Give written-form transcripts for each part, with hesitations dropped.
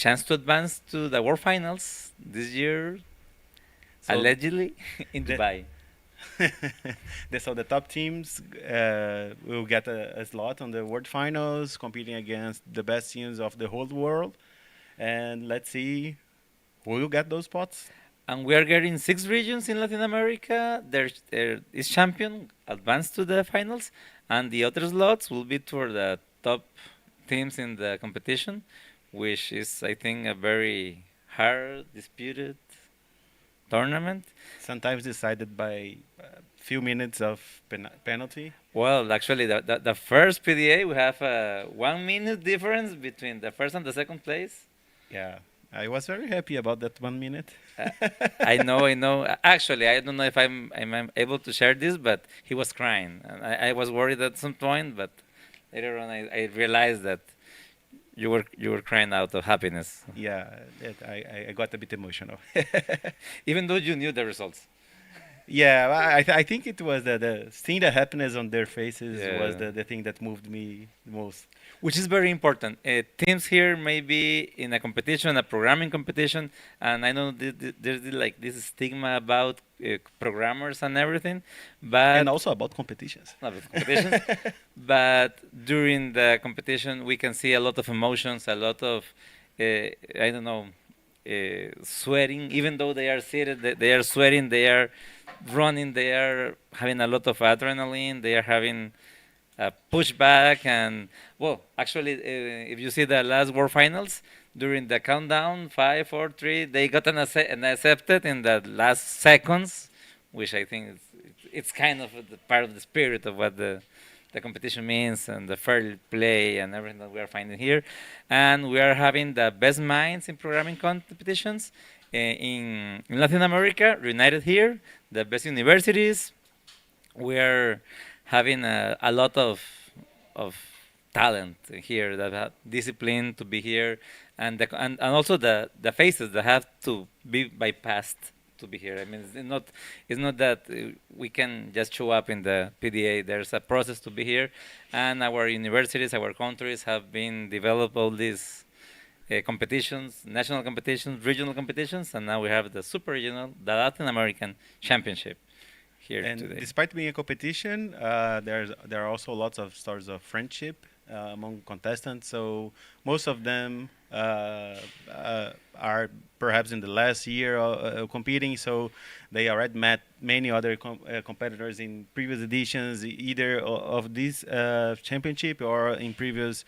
chance to advance to the World Finals this year, So allegedly in the Dubai. so the top teams will get a slot on the World Finals, competing against the best teams of the whole world, and let's see who will get those spots. And we are getting 6 regions in Latin America. There is champion advanced to the finals, and the other slots will be for the top teams in the competition, which is, I think, a very hard, disputed tournament. Sometimes decided by a few minutes of penalty. Well, actually, the first PDA, we have a 1 minute difference between the first and the second place. Yeah, I was very happy about that 1 minute. Uh, I know, I know. Actually, I don't know if I'm able to share this, but he was crying, and I was worried at some point, but later on, I realized that you were crying out of happiness, Yeah, I got a bit emotional. even though you knew the results. Yeah, I think it was the seeing the happiness on their faces was Yeah. the thing that moved me the most. Which is very important. Teams here may be in a competition, a programming competition, and I know there's like this stigma about programmers and everything, And but also about competitions. not with competitions. But during the competition, we can see a lot of emotions, a lot of I don't know, sweating. Even though they are seated, they are sweating, they are running, they are having a lot of adrenaline, they are having pushback. And well, actually, if you see the last World Finals, during the countdown 5 4 3, they got an accepted in the last seconds, which I think it's kind of the part of the spirit of what the competition means, and the fair play and everything that we are finding here. And we are having the best minds in programming competitions in Latin America reunited here, the best universities. We are having a lot of talent here that have discipline to be here, and also the faces that have to be bypassed to be here. I mean, it's not that we can just show up in the PDA. There's a process to be here, and our universities, our countries have been developed all these competitions, national competitions, regional competitions, and now we have the super regional, the Latin American Championship here And today. despite being a competition, there are also lots of stories of friendship among contestants. So most of them are perhaps in the last year competing. So they already met many other competitors in previous editions, either of this championship or in previous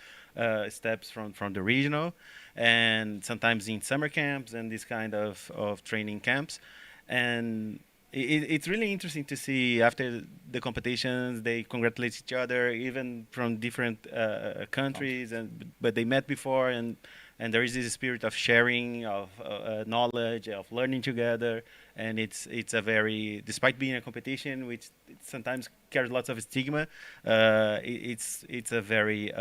steps from the regional, and sometimes in summer camps and this kind of training camps. And it's really interesting to see after the competitions they congratulate each other, even from different countries, and but they met before, and there is this spirit of sharing, of knowledge, of learning together, and it's a very, despite being a competition which sometimes carries lots of stigma, it's a very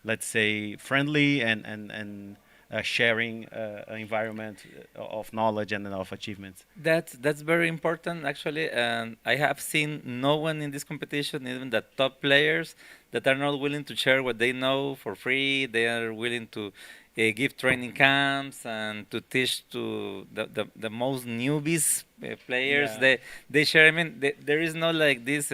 let's say friendly and sharing environment of knowledge and of achievements. That's very important actually, and I have seen no one in this competition, even the top players, that are not willing to share what they know for free. They are willing to give training camps and to teach to the most newbies players. Yeah. They share. I mean, there is no like this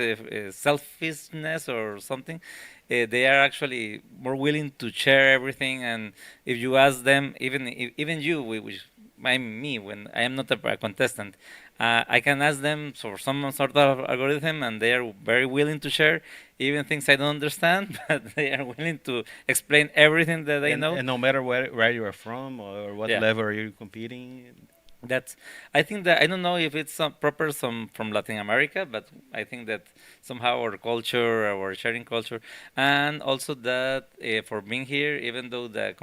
selfishness or something. They are actually more willing to share everything, and if you ask them, even you, which I'm me when I am not a contestant, I can ask them for some sort of algorithm, and they are very willing to share, even things I don't understand, but they are willing to explain everything that they know. And no matter where you are from or what Yeah. level you're competing. That's. I think that I don't know if it's some proper some from Latin America, but I think that somehow our culture, our sharing culture, and also that for being here, even though the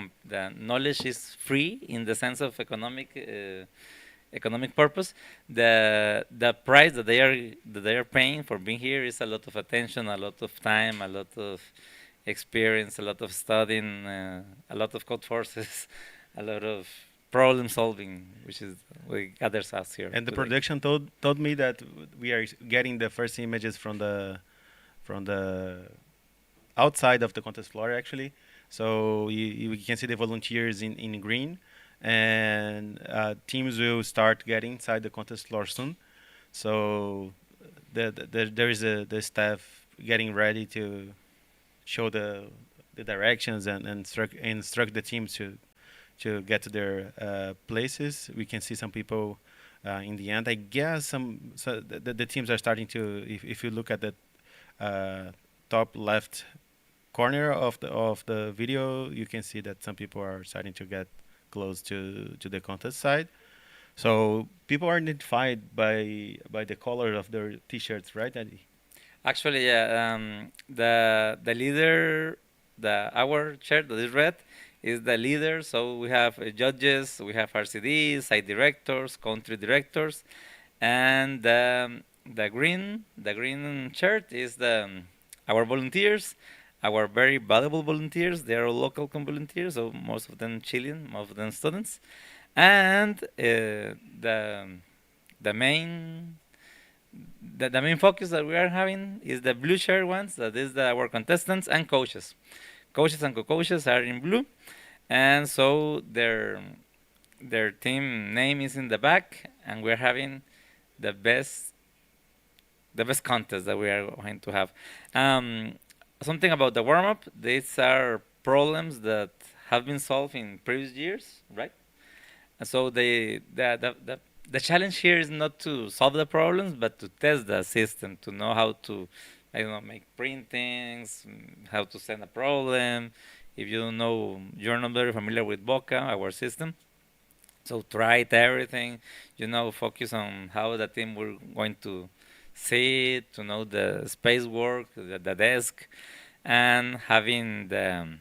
knowledge is free in the sense of economic purpose, the price that they are paying for being here is a lot of attention, a lot of time, a lot of experience, a lot of studying, a lot of code forces, a lot of problem solving, which is what gathers us here And the today. production told me that we are getting the first images from the outside of the contest floor actually. So you can see the volunteers in green, and teams will start getting inside the contest floor soon. So there is the staff getting ready to show the directions and instruct the teams to get to their places. We can see some people in the end. I guess the teams are starting to. If you look at the top left corner of the video, you can see that some people are starting to get close to the contest side. So people are identified by the color of their t-shirts, right, Eddie? Actually, yeah, the leader, the our chair that is red, is the leader. So we have judges, we have RCDs, site directors, country directors, and the green shirt is our volunteers, our very valuable volunteers. They are local volunteers, so most of them Chilean, most of them students, and the main the main focus that we are having is the blue shirt ones. That is our contestants and coaches. Coaches and co-coaches are in blue, and so their team name is in the back, and we're having the best the best contest that we are going to have. Um, Something about the warm up. These are problems that have been solved in previous years, right? And so the challenge here is not to solve the problems, but to test the system, to know how to, I don't know, make printings, how to send a problem. If you don't know, you're not very familiar with Boca, our system. So try it everything, focus on how the team we're going to see it, to know the space work, the desk, and having the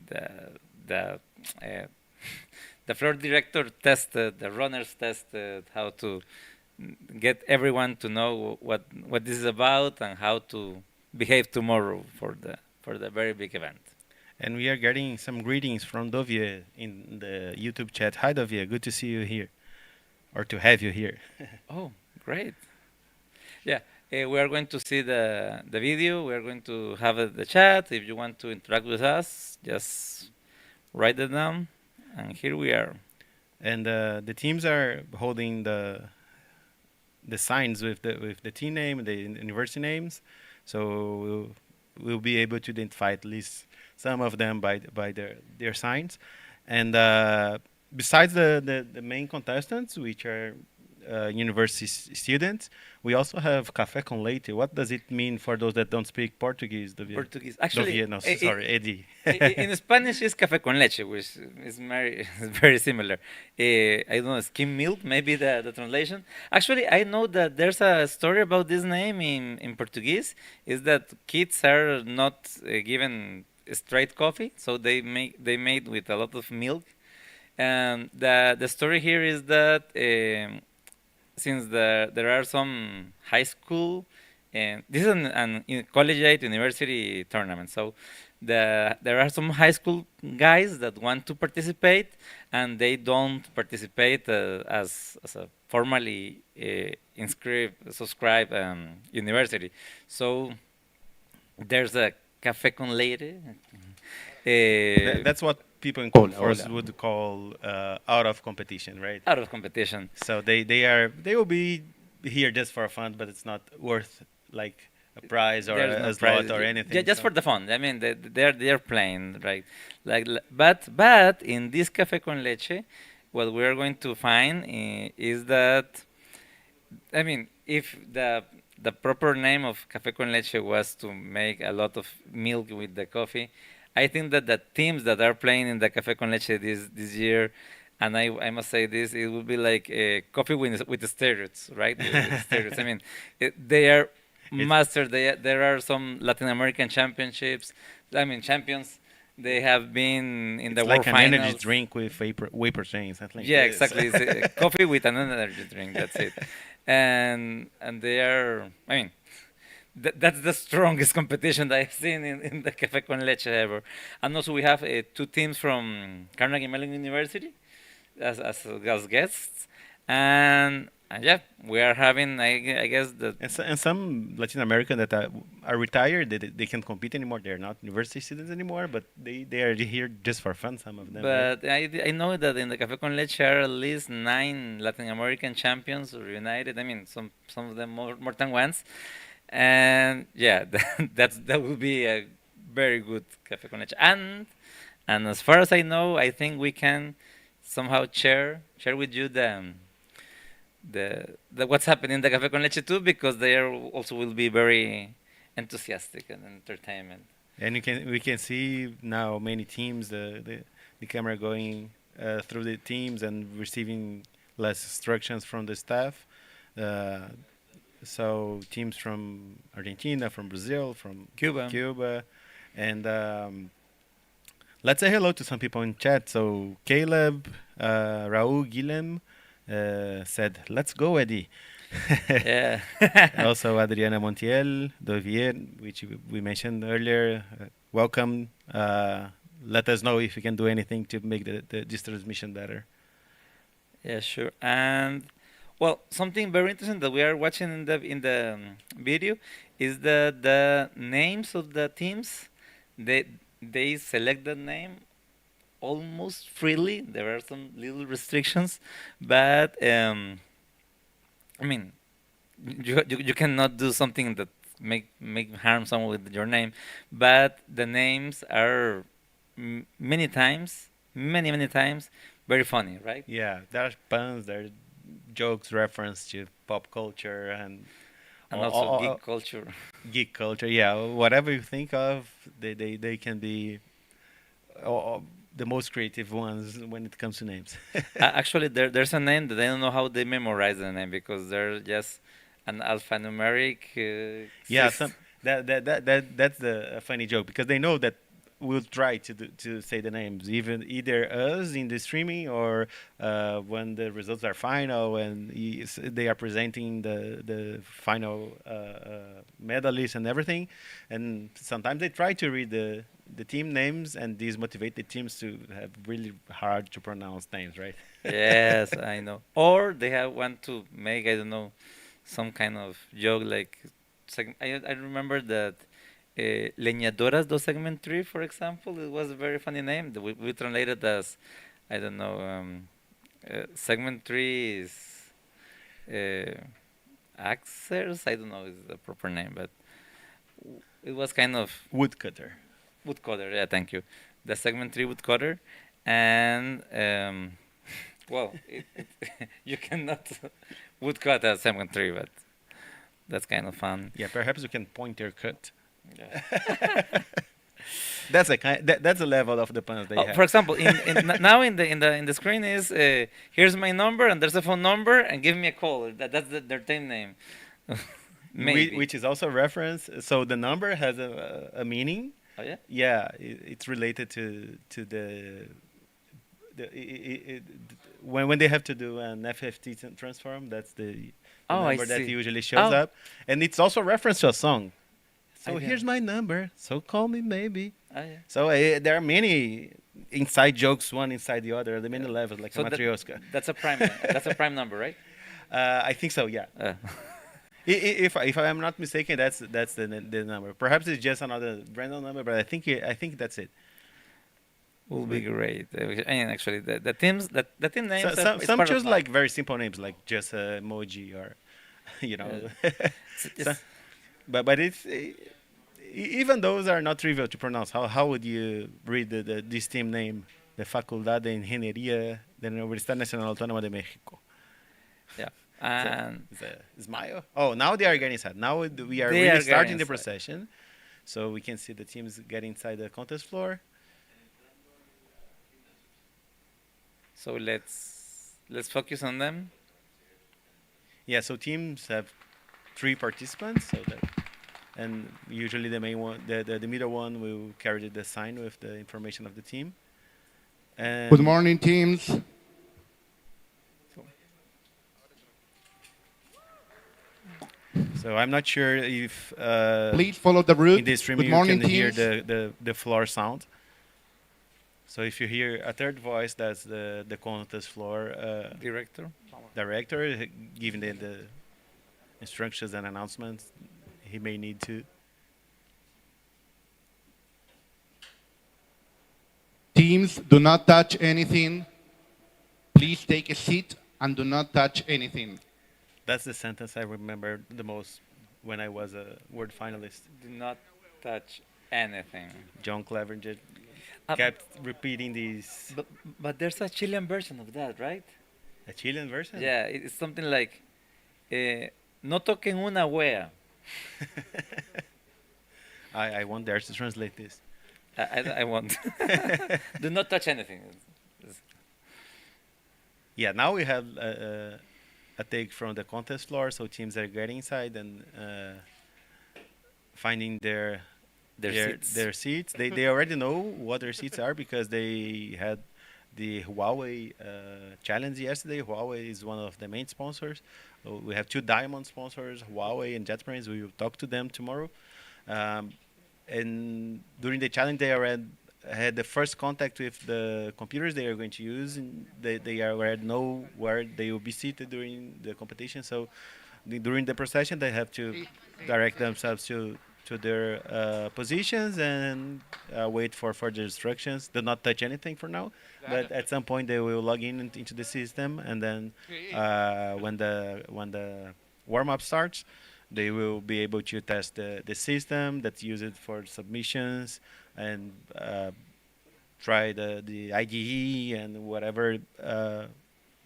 the uh, the floor director tested, the runners tested how to get everyone to know what this is about and how to behave tomorrow for the very big event. And we are getting some greetings from Dovie in the YouTube chat. Hi, Dovie. Good to see you here, or to have you here. Oh, great! Yeah, we are going to see the video. We are going to have the chat. If you want to interact with us, just write it down, and here we are. And the teams are holding the signs with the team name, the university names. So we'll be able to identify at least some of them by their signs. And besides the main contestants, which are university students, we also have café com leite. What does it mean for those that don't speak Portuguese? Portuguese. Actually, No, sorry, Eddie. in Spanish it's café con leche, which is very, very similar. I don't know, skim milk, maybe the translation. Actually, I know that there's a story about this name in Portuguese. Is that kids are not given straight coffee, so they made with a lot of milk. And the story here is that since there are some high school and this is an collegiate university tournament, so there are some high school guys that want to participate and they don't participate as a formally subscribed university. So there's a café con leite. That's what people in Code Force would call out of competition, right? Out of competition. So they will be here just for fun, but it's not worth like a prize or There's no a slot prize. or anything. Just so. for the fun. I mean, they're playing, right? But in this café con leche, what we're going to find is that, I mean, if the proper name of café con leche was to make a lot of milk with the coffee, I think that the teams that are playing in the café con leche this year, and I must say this, it will be like coffee with the steroids, right? With steroids. I mean, they are masters. There are some Latin American championships. I mean, champions. They have been in the like world an finals. energy drink with vapor chains, something like Yeah, this. exactly. It's coffee with an energy drink. That's it. And they are. I mean, that's the strongest competition that I've seen in the Café con Leche ever. And also we have two teams from Carnegie Mellon University as guests, and And yeah, we are having, I guess, the. And some Latin American that are retired, they can't compete anymore. They're not university students anymore, but they are here just for fun. Some of them, right? But I know that in the Café con Leche are at least 9 Latin American champions reunited. I mean, some of them more than once. And yeah, that would be a very good Café con Leche. And as far as I know, I think we can somehow share with you the what's happening in the Café con Leche too, because they are also will be very enthusiastic and entertainment. And we can see now many teams the camera going through the teams and receiving less instructions from the staff. Uh, so teams from Argentina, from Brazil, from Cuba, and let's say hello to some people in chat. So Caleb, Raul, Guilhem said, "Let's go, Eddie." Yeah. Also, Adriana Montiel, Dovier, which we mentioned earlier. Welcome. Let us know if you can do anything to make this transmission better. Yeah, sure. And well, something very interesting that we are watching in the video is that the names of the teams, they select the name almost freely. There are some little restrictions, but I mean, you cannot do something that make harm someone with your name, but the names are many times very funny, right? Yeah, there are puns, there are jokes, reference to pop culture And all- also all- geek culture. geek culture. Yeah, whatever you think of, they can be the most creative ones when it comes to names. Actually, there's a name that I don't know how they memorize the name because they're just an alphanumeric. Yeah, sys- that's a funny joke because they know that we'll try to say the names, even either us in the streaming or when the results are final and they are presenting the final medalists and everything. And sometimes they try to read the team names, and these motivate the teams to have really hard to pronounce names, right? Yes, I know. Or they have want to make, I don't know, some kind of joke like I remember that Leñadoras do Segment 3, for example, it was a very funny name. We translated as, I don't know, Segment 3 is Axers? I don't know is the proper name, but it was kind of Woodcutter. woodcutter. Yeah, thank you. The Segment 3 woodcutter. And, well, you cannot woodcut a Segment 3, but that's kind of fun. Yeah, perhaps you can point your cut. Yeah. That's a that's a level of the puns they Oh, have. for example, now in the screen is here's my number and there's a phone number and give me a call. That's their team name. Maybe. Which is also a reference. So the number has a meaning. Oh yeah. Yeah, it's related to the when they have to do an FFT transform. That's the Oh, I number that see. usually shows Oh. up, and it's also a reference to a song. So I here's know. my number. So call me maybe. Oh yeah. So there are many inside jokes, one inside the other. The many levels, like So a matryoshka. that's a prime. That's a prime number, right? I think so. Yeah. If I'm not mistaken, that's the number. Perhaps it's just another random number, but I think that's it. Will be great. And actually, the teams the team So, names some is some part of choose fun. like very simple names, like just emoji or, you know. So- but it's even those are not trivial to pronounce. How would you read this team name? The Facultad de Ingeniería de la Universidad Nacional Autónoma de México. Yeah. So, And is it Ismail? Oh, now they are getting inside. Now we are They really are starting getting the inside. procession, so we can see the teams get inside the contest floor. so let's focus on them. Yeah, so teams have 3 participants, so that, and usually the main one, the middle one, will carry the sign with the information of the team. And Good morning, teams. So I'm not sure if Please follow the route. in this stream Good you morning, can hear teams. the floor sound. So if you hear a third voice, that's the contest floor Director. director giving the instructions and announcements he may need to. Teams, do not touch anything. Please take a seat and do not touch anything. That's the sentence I remember the most when I was a World finalist. Do not touch anything. John Clevenger Uh, kept repeating these. but there's a Chilean version of that, right? A Chilean version? Yeah, it's something like, no toquen una wea. I want there to translate this. I won't. Do not touch anything. Yeah, now we have a take from the contest floor, so teams are getting inside and finding their seats. They already know what their seats are because they had the Huawei challenge yesterday. Huawei is one of the main sponsors. We have two diamond sponsors, Huawei and JetBrains. We will talk to them tomorrow. And during the challenge, they already had the first contact with the computers they are going to use. And they already know where they will be seated during the competition. So during the procession, they have to direct themselves to their positions and wait for further instructions. Do not touch anything for now, but at some point they will log into the system, and then when the warm-up starts, they will be able to test the system that's used for submissions and try the IDE and whatever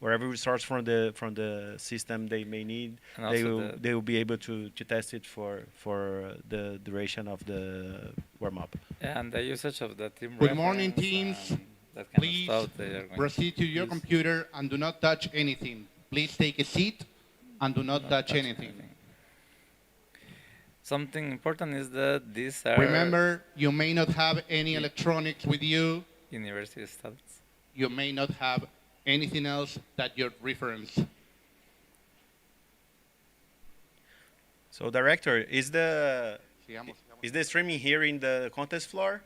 resource from the system they may need. And They will be able to test it for the duration of the warm-up. and the usage of the team. Good morning, reference teams. and that kind Please of stuff they are going proceed to your use. computer and do not touch anything. Please take a seat and do not Not touch touch anything. Something important is that these are Remember, you may not have any electronics with you. university studies. You may not have anything else that your reference. So, director, is the streaming here in the contest floor?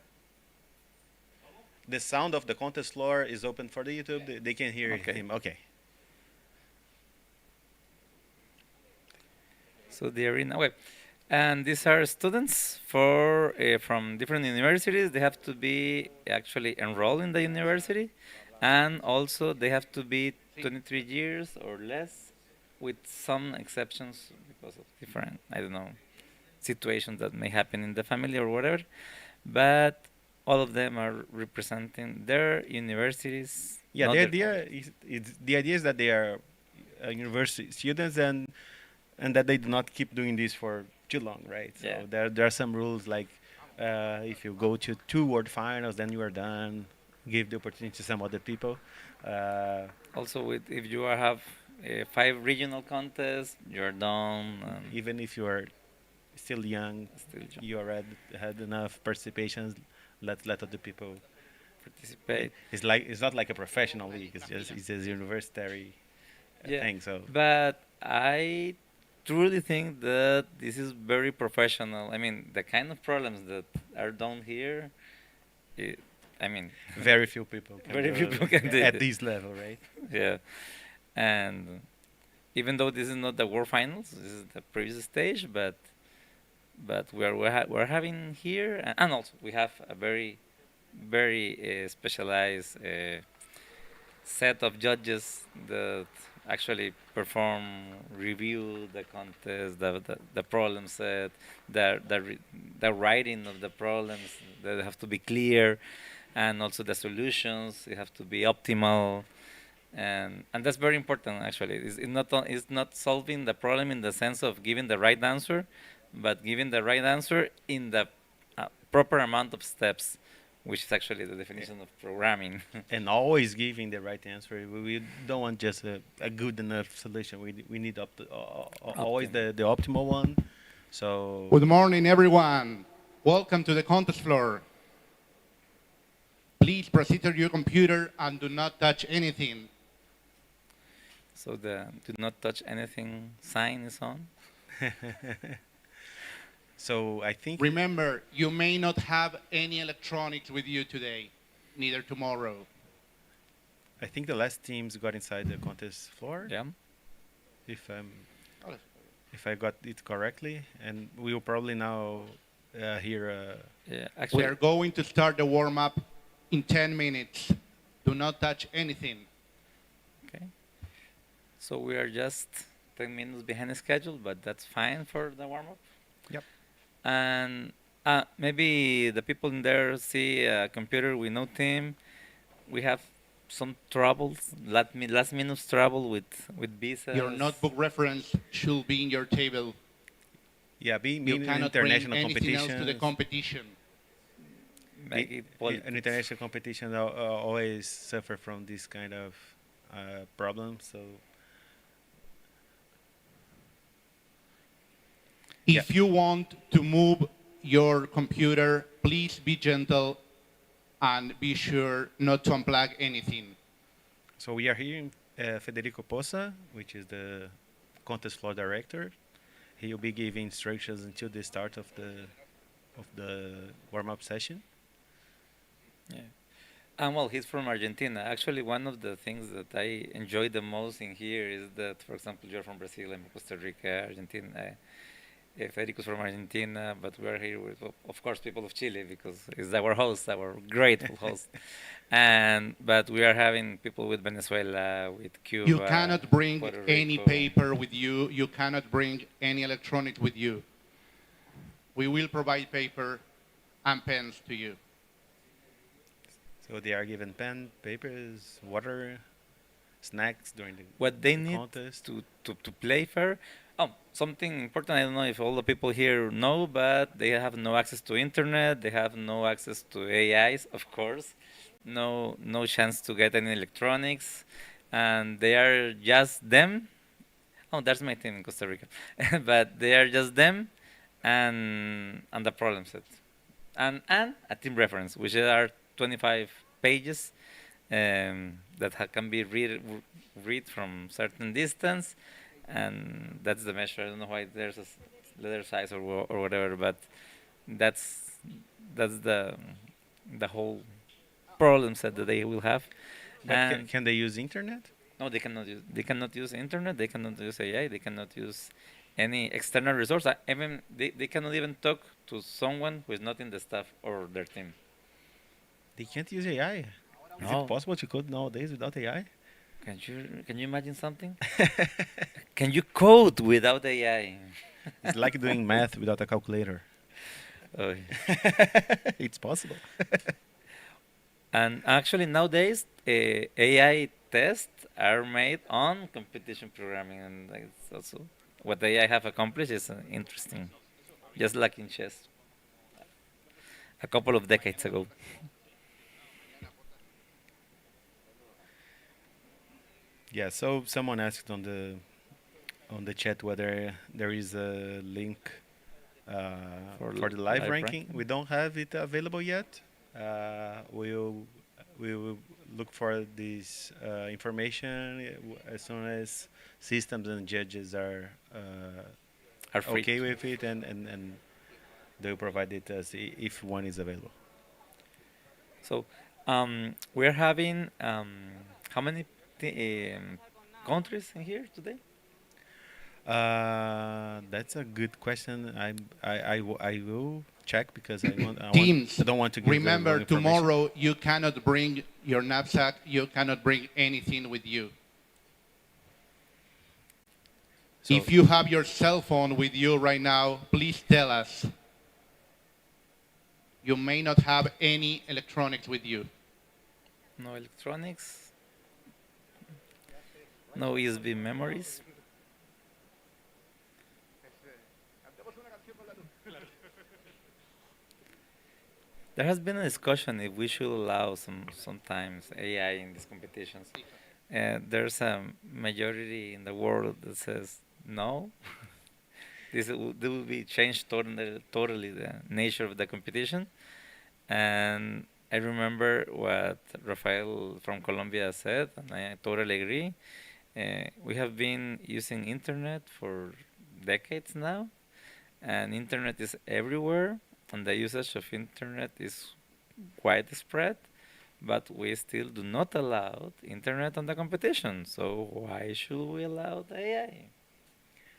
The sound of the contest floor is open for the YouTube. They can hear Okay. him. Okay. So the arena web. And these are students from different universities. They have to be actually enrolled in the university, and also they have to be 23 years or less, with some exceptions because of different, I don't know, situations that may happen in the family or whatever. But all of them are representing their universities. Yeah, not the their idea is that they are university students and that they do not keep doing this for too long, right? So Yeah. there are some rules like if you go to 2 world finals, then you are done. Give the opportunity to some other people. Also, if you have 5 regional contests, you're done. Even if you are still young, Still young. you already had enough participations. Let other people Participate. It's not like a professional league. It's a university Yeah. thing. So But I truly think that this is very professional. I mean, the kind of problems that are done here, I mean, very few people can Very do few it people can do at it. this level, right? yeah. And even though this is not the World Finals, this is the previous stage, but we're having here, and also we have a very specialized set of judges that actually perform, review the contest, the problem set, the writing of the problems that have to be clear, and also the solutions they have to be optimal, and that's very important actually. It's not solving the problem in the sense of giving the right answer, but giving the right answer in the proper amount of steps, which is actually the definition of programming. And always giving the right answer. We don't want just a good enough solution. We need always the optimal one. So Good morning, everyone. Welcome to the contest floor. Please proceed to your computer and do not touch anything. So the do not touch anything sign is on. so I think Remember, you may not have any electronics with you today. neither tomorrow. I think the last teams got inside the contest floor, Yeah. if I got it correctly, and we will probably now hear. Yeah. We Actually, are going to start the warm-up in 10 minutes. Do not touch anything. okay. So we are just 10 minutes behind the schedule, but that's fine for the warm up. Yep. And maybe the people in there see a computer with no team. We have some troubles, last minute trouble with visas. Your notebook reference should be in your table. Yeah, being You in cannot bring international anything else to the competitions, competition. Make it an politics. international competition always suffer from this kind of problems. So If you want to move your computer, please be gentle and be sure not to unplug anything. So we are hearing Federico Posa, which is the contest floor director. He will be giving instructions until the start of the warm-up session. Yeah. And well, he's from Argentina. Actually, one of the things that I enjoy the most in here is that, for example, you're from Brazil, I'm Costa Rica, Argentina. Federico's from Argentina, but we are here with, of course, people of Chile because he's our host, our grateful host. But we are having people with Venezuela, with Cuba. You cannot bring Puerto any Rico. paper with you. You cannot bring any electronics with you. We will provide paper and pens to you. So they are given pen, papers, water, snacks during the What they need contest. to play fair. Oh, something important. I don't know if all the people here know, but they have no access to internet. They have no access to AIs, of course. No chance to get any electronics, and they are just them. Oh, that's my team in Costa Rica, but they are just them, and the problem set, and a team reference, which are 25 pages that can be read from certain distance, and that's the measure. I don't know why there's a letter size or whatever, but that's the whole problem set that they will have. But And can they use internet? no, they cannot use internet. They cannot use AI. They cannot use any external resource. Even they cannot even talk to someone who is not in the staff or their team. They can't use AI. Is No. it possible to code nowadays without AI? Can you imagine something? Can you code without AI? It's like doing math without a calculator. Oh. It's possible. And actually nowadays, AI tests are made on competition programming, and it's also what AI have accomplished is interesting, just like in chess, a couple of decades ago. Yeah. So someone asked on the chat whether there is a link for the live ranking. We don't have it available yet. We will look for this information as soon as systems and judges are Are free. okay with it, and they'll provide it as if one is available. So we're having how many countries in here today? That's a good question. I will check because Teams, I don't want to give the remember, wrong information. tomorrow you cannot bring your knapsack. You cannot bring anything with you. So- If you have your cell phone with you right now, please tell us. You may not have any electronics with you. No electronics. No USB memories. There has been a discussion if we should allow sometimes AI in these competitions. There's a majority in the world that says no. There will be changed totally the nature of the competition. And I remember what Rafael from Colombia said, and I totally agree. We have been using internet for decades now, and internet is everywhere, and the usage of internet is widespread. but we still do not allow internet on the competition. So why should we allow the AI?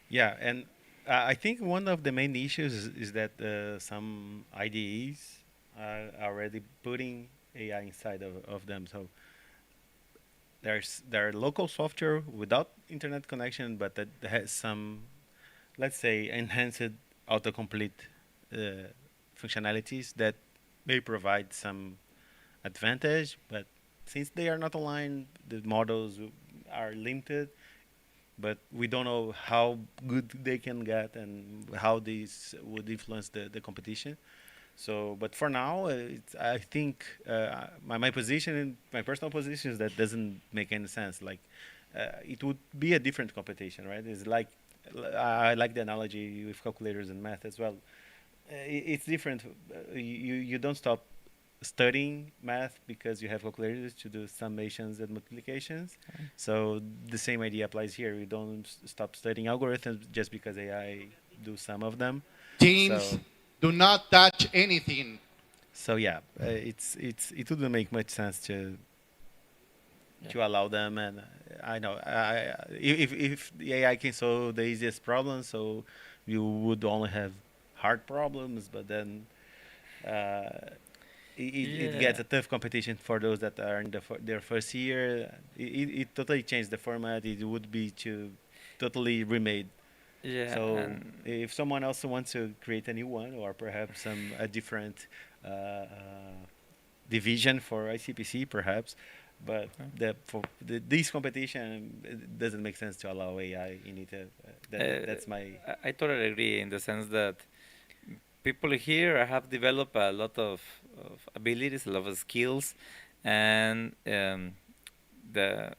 Yeah, and I think one of the main issues is that some IDEs are already putting AI inside of them. So there are local software without internet connection, but that has some, let's say, enhanced autocomplete functionalities that may provide some advantage. But since they are not aligned, the models are limited. But we don't know how good they can get and how these would influence the competition. So, but for now, I think my position, my personal position is that doesn't make any sense. Like, it would be a different competition, right? It's like, I like the analogy with calculators and math as well. It's different. You don't stop studying math because you have calculators to do summations and multiplications. So the same idea applies here. We don't stop studying algorithms just because AI do some of them. Teams, So do not touch anything. so yeah, it wouldn't make much sense to allow them. And I know if the AI can solve the easiest problem, so you would only have hard problems. But then it gets Yeah, a tough competition for those that are in their first year. It totally changed the format. It would be to totally remade. yeah, So and if someone else wants to create a new one, or perhaps a different division for ICPC, perhaps, but this competition, it doesn't make sense to allow AI in it. That's my I totally agree in the sense that people here have developed a lot of abilities, a lot of skills, and the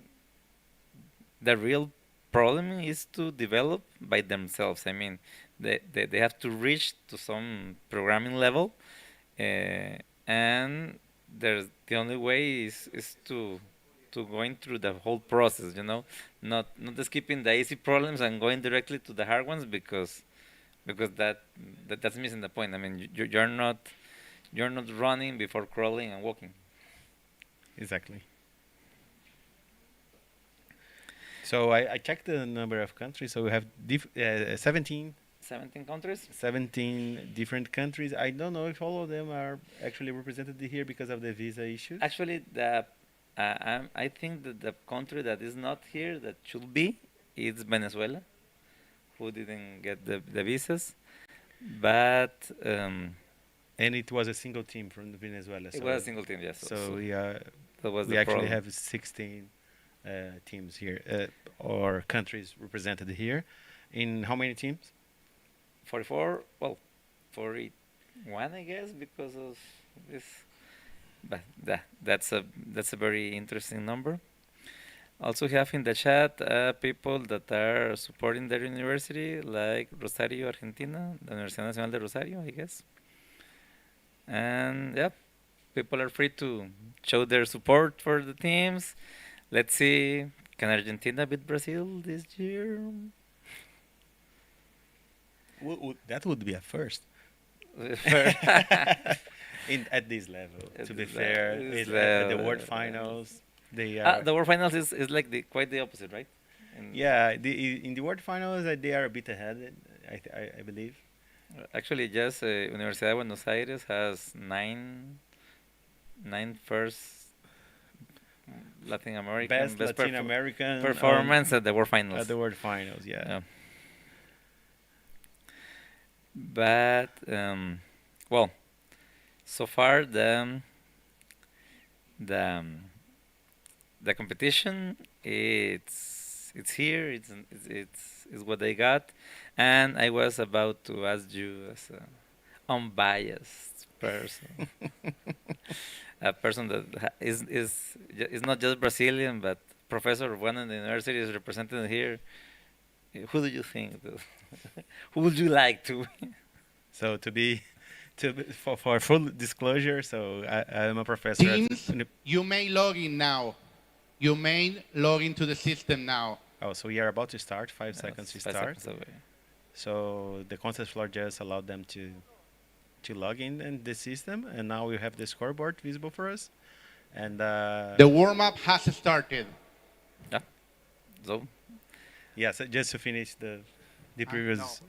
the real problem is to develop by themselves. I mean, they have to reach to some programming level, and there's the only way is to going through the whole process. Not skipping the easy problems and going directly to the hard ones because that's missing the point. I mean, you're not running before crawling and walking. exactly. So I checked the number of countries. So we have 17 countries. 17 different countries. I don't know if all of them are actually represented here because of the visa issues. Actually, I think that the country that is not here that should be is Venezuela, who didn't get the visas, but And it was a single team from Venezuela. it was a single team. Yes, So that was we the actually problem. have 16 teams here, or countries represented here. In how many teams? 44, well, 41, I guess, because of this. But that's a very interesting number. Also have in the chat people that are supporting their university, like Rosario, Argentina, the Universidad Nacional de Rosario, I guess. And yeah, people are free to show their support for the teams. Let's see, can Argentina beat Brazil this year? That would be a first at this level. At To be this fair, this at the World level. Finals, they are. The World Finals is like quite the opposite, right? Yeah, in the World Finals, they are a bit ahead. I believe. Actually, just Universidad de Buenos Aires has nine first Latin American Best Latin American performance at the World Finals. at the World Finals. Yeah. Yeah. But well, so far the the competition it's here. It's what they got, and I was about to ask you as a unbiased person, a person that is not just Brazilian but professor of one of the universities represented here. Who do you think? Who would you like to? So for full disclosure, so I am a professor Teams, you may log in now. You may log into the system now. Oh, so we are about to start. 5 seconds to Five start. seconds away. So the concept floor just allowed them to log in the system, and now we have the scoreboard visible for us. And The warm-up has started. Yeah. So yeah, so just to finish the No. previous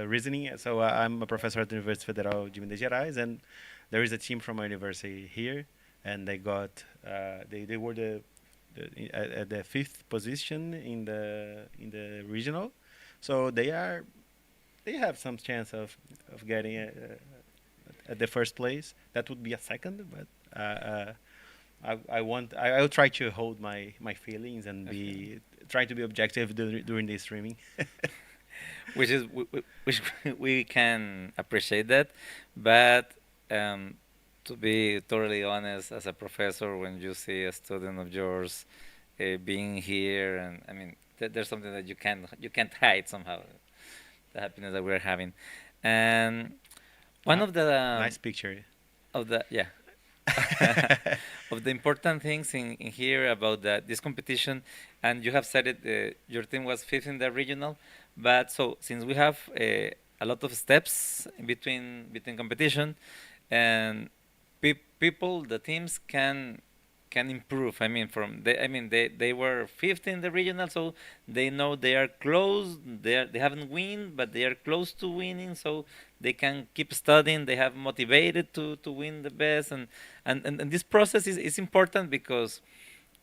reasoning. So I'm a professor at the University Federal de Minas Gerais, and there is a team from my university here, and they got they were at the fifth position in the regional, so they have some chance of getting at the first place. That would be a second, but I'll try to hold my feelings and be try to be objective during the streaming. which is which we can appreciate that, but to be totally honest, as a professor, when you see a student of yours being here, and I mean, there's something that you can't hide somehow, the happiness that we're having, and one Uh, of the nice picture. yeah of the important things in here about this competition, and you have said it, your team was fifth in the regional, but so since we have a lot of steps in between competition, and people, the teams can improve. I mean, they were fifth in the regional, so they know they are close. They haven't win, but they are close to winning, so they can keep studying. They have motivated to win the best, and this process is important because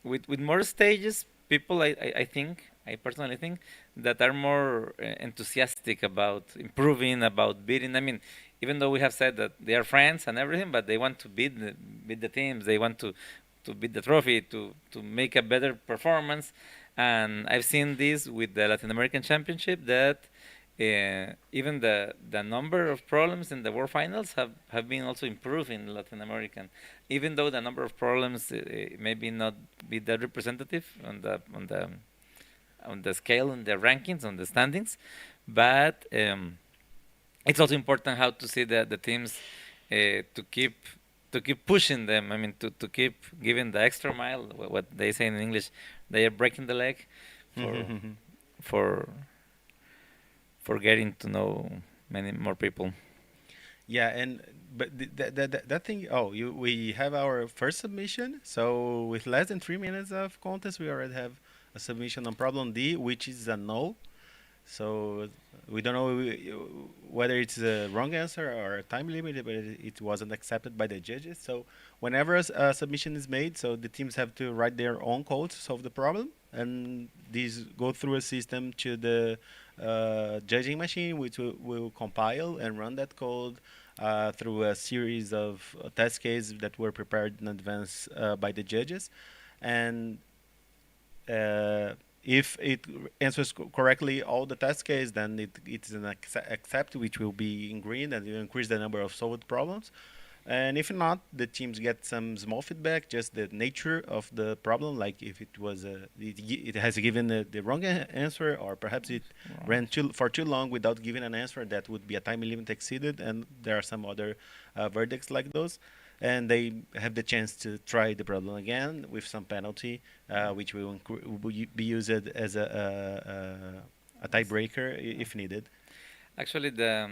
with more stages, people I think, I personally think, that are more enthusiastic about improving, about beating. I mean, even though we have said that they are friends and everything, but they want to beat the teams. They want to beat the trophy, to make a better performance. And I've seen this with the Latin American Championship, that even the number of problems in the World Finals have been also improved in Latin American, even though the number of problems maybe not be that representative on the scale, on the rankings, on the standings, but it's also important how to see the teams to keep pushing them. I mean, to keep giving the extra mile. What they say in English, they are breaking the leg for for for getting to know many more people. Yeah, and but that thing. Oh, we have our first submission. So with less than 3 minutes of contest, we already have a submission on problem D, which is a no. So we don't know whether it's a wrong answer or a time limit, but it wasn't accepted by the judges. So whenever a submission is made, so the teams have to write their own code to solve the problem, and these go through a system to the judging machine, which will compile and run that code through a series of test cases that were prepared in advance by the judges, and if it answers correctly all the test case, then it's an accept, which will be in green, and will increase the number of solved problems. And if not, the teams get some small feedback, just the nature of the problem, like if it was it has given the wrong answer, or perhaps it ran for too long without giving an answer, that would be a time limit exceeded, and there are some other verdicts like those. And they have the chance to try the problem again with some penalty, which will be used as a tiebreaker if needed. Actually, the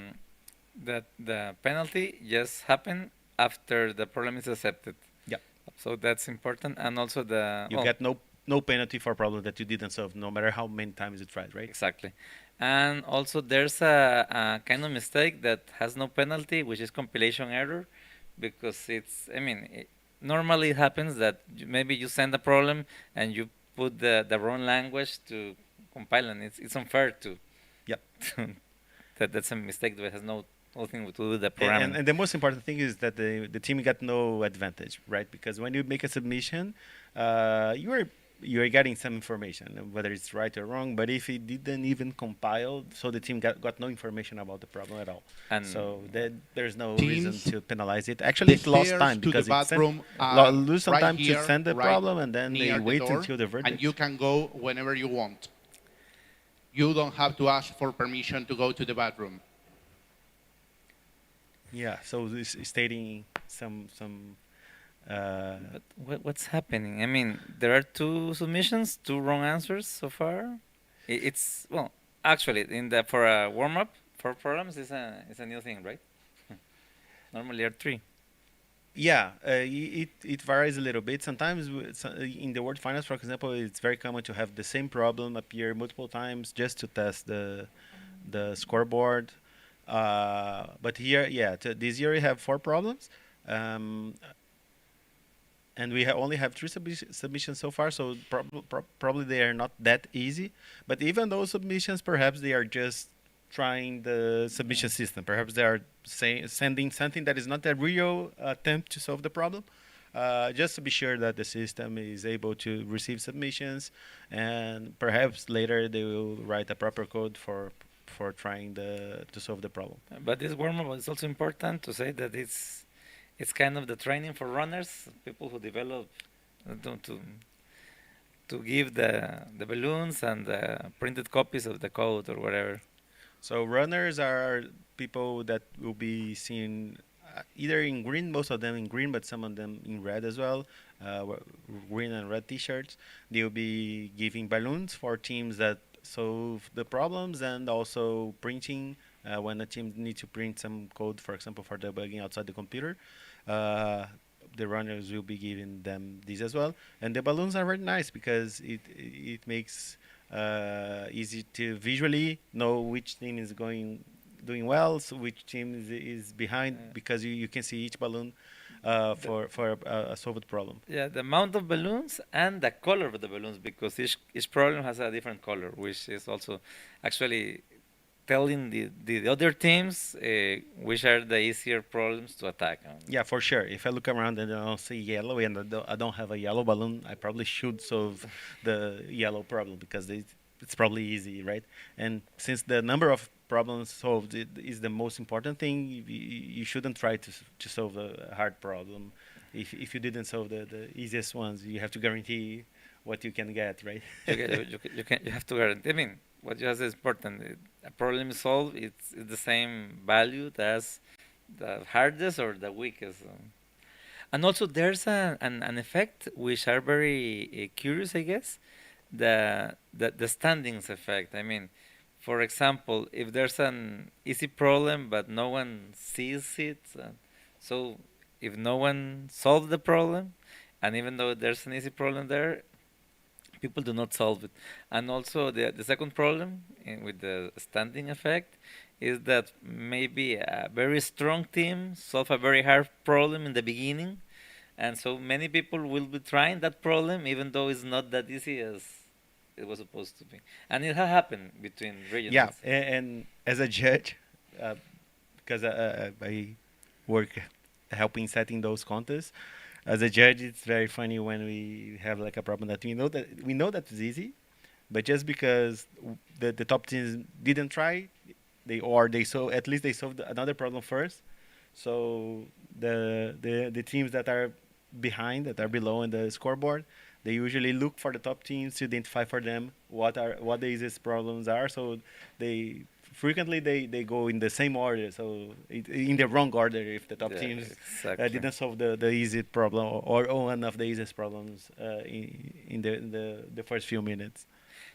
penalty just happened after the problem is accepted. Yeah, So that's important, and also you get no penalty for a problem that you didn't solve, no matter how many times you tried, right? exactly. And also there's a kind of mistake that has no penalty, which is compilation error, because I mean, normally it happens that maybe you send a problem and you put the wrong language to compile, and it's unfair to, Yep. that's a mistake that has nothing to do with the And, programming. and the most important thing is that the team got no advantage, right? Because when you make a submission, you are getting some information, whether it's right or wrong. But if it didn't even compile, so the team got no information about the problem at all. And So there's no Teams, reason to penalize it. Actually, the it lost stairs time to the because it sent, bathroom lose some right time here, to send the right problem, and then they near the wait door, until the verdict. and you can go whenever you want. You don't have to ask for permission to go to the bathroom. Yeah. So this is stating some. but what's happening? I mean, there are two submissions, two wrong answers so far. It's, well, actually, for a warm up for programs, it's a new thing, right? Normally are three. Yeah, it varies a little bit. Sometimes in the World Finals, for example, it's very common to have the same problem appear multiple times just to test the scoreboard. But here, yeah, this year we have four problems, um, and we only have three submissions so far. So probably they are not that easy. But even those submissions, perhaps they are just trying the submission system. Perhaps they are sending something that is not a real attempt to solve the problem. Just to be sure that the system is able to receive submissions, and perhaps later they will write a proper code for trying to solve the problem. But this warm-up is also important to say that it's kind of the training for runners, people who develop to give the balloons and the printed copies of the code or whatever. So runners are people that will be seen either in green, most of them in green, but some of them in red as well, green and red T-shirts. They'll be giving balloons for teams that solve the problems and also printing when a team needs to print some code, for example, for debugging outside the computer. Uh, the runners will be giving them these as well. And the balloons are very nice because it makes easy to visually know which team is doing well, so which team is behind, because you can see each balloon for a solved problem. Yeah, the amount of balloons and the color of the balloons, because each problem has a different color, which is also actually telling the other teams which are the easier problems to attack. Yeah, for sure. If I look around and I don't see yellow and I don't have a yellow balloon, I probably should solve the yellow problem because it's probably easy, right? And since the number of problems solved is the most important thing, you shouldn't try to solve a hard problem. If you didn't solve the easiest ones, you have to guarantee what you can get, right? You have to guarantee. I mean, what you have is important. A problem solved, it's the same value as the hardest or the weakest. And also, there's an effect which are very curious, I guess. The standings effect. I mean, for example, if there's an easy problem but no one sees it, so if no one solves the problem, and even though there's an easy problem there, people do not solve it. And also the second problem with the standing effect is that maybe a very strong team solve a very hard problem in the beginning, and so many people will be trying that problem even though it's not that easy as it was supposed to be. And it has happened between regions. Yeah, and as a judge, because I work helping setting those contests, as a judge, it's very funny when we have like a problem that we know that it's easy, but just because the top teams didn't try, they solve, at least they solved another problem first. So the teams that are behind, that are below in the scoreboard, they usually look for the top teams to identify for them what the easiest problems are. So they frequently they go in the same order, so in the wrong order if the top teams didn't solve the easiest problem or one of the easiest problems in the first few minutes.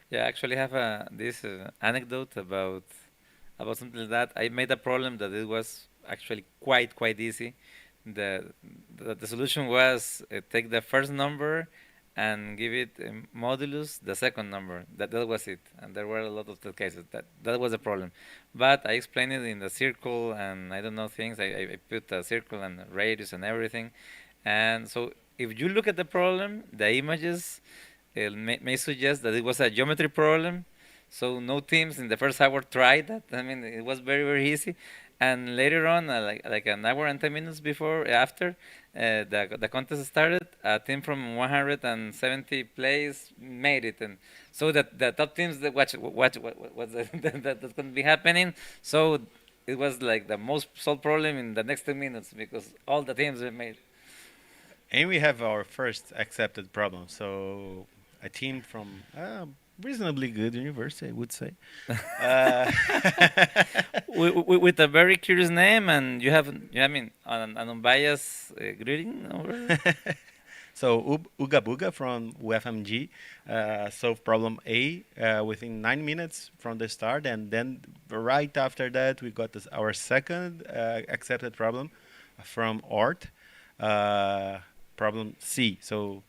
Yeah, I actually have this anecdote about something like that. I made a problem that it was actually quite easy. The solution was take the first number and give it modulus the second number. That was it, and there were a lot of the cases that was a problem. But I explained it in the circle, and I don't know things. I put a circle and a radius and everything, and so if you look at the problem, the images may suggest that it was a geometry problem. So no teams in the first hour tried that. I mean, it was very easy. And later on, like an hour and 10 minutes after the contest started, a team from 170 plays made it, and so that the top teams that watch what's that's going to be happening. So it was like the most solved problem in the next 10 minutes because all the teams were made. And we have our first accepted problem. So a team from reasonably good university, I would say. With a very curious name, and I mean, an unbiased greeting. So Uga Buga from UFMG solved problem A within 9 minutes from the start, and then right after that we got our second accepted problem from ORT. uh, problem C. So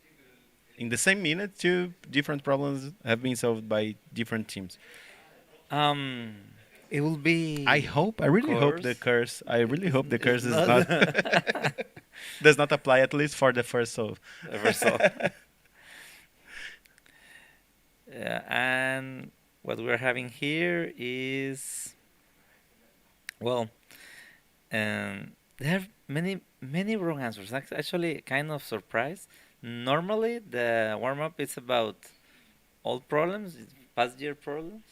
in the same minute, two different problems have been solved by different teams. Um, it will be. I really hope Course. the curse. I really hope the It's curse is not not does not apply at least for the first solve. ever so. Yeah, and what we're having here is, well, there are many wrong answers. Actually, kind of surprised. Normally, the warm up is about old problems, past year problems.